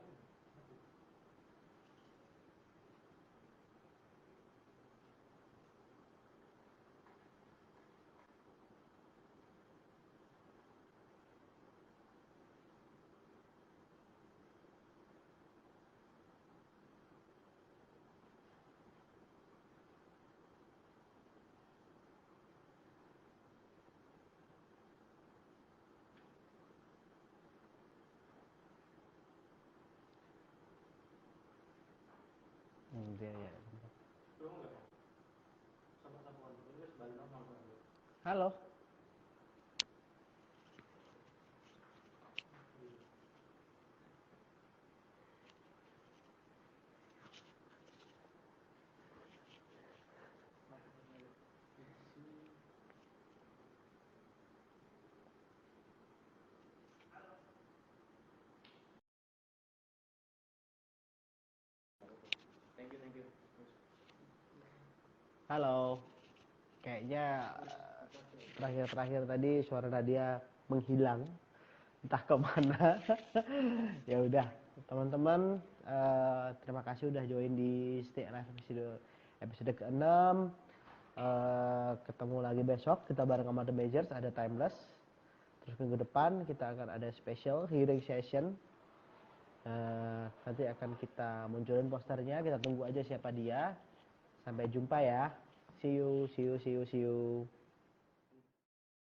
Dia ya.
Belum enggak? Sama sapuan itu wis balik normal kok.
Halo.
Thank you.
Halo. Kayaknya terakhir tadi suara Nadia menghilang, entah kemana. Ya udah, teman-teman, terima kasih udah join di Stay Alive episode ke-6. Ketemu lagi besok, kita bareng sama The Majors, ada Timeless. Terus minggu depan kita akan ada special hearing session. Nanti akan kita munculin posternya, kita tunggu aja siapa dia. Sampai jumpa ya. See you.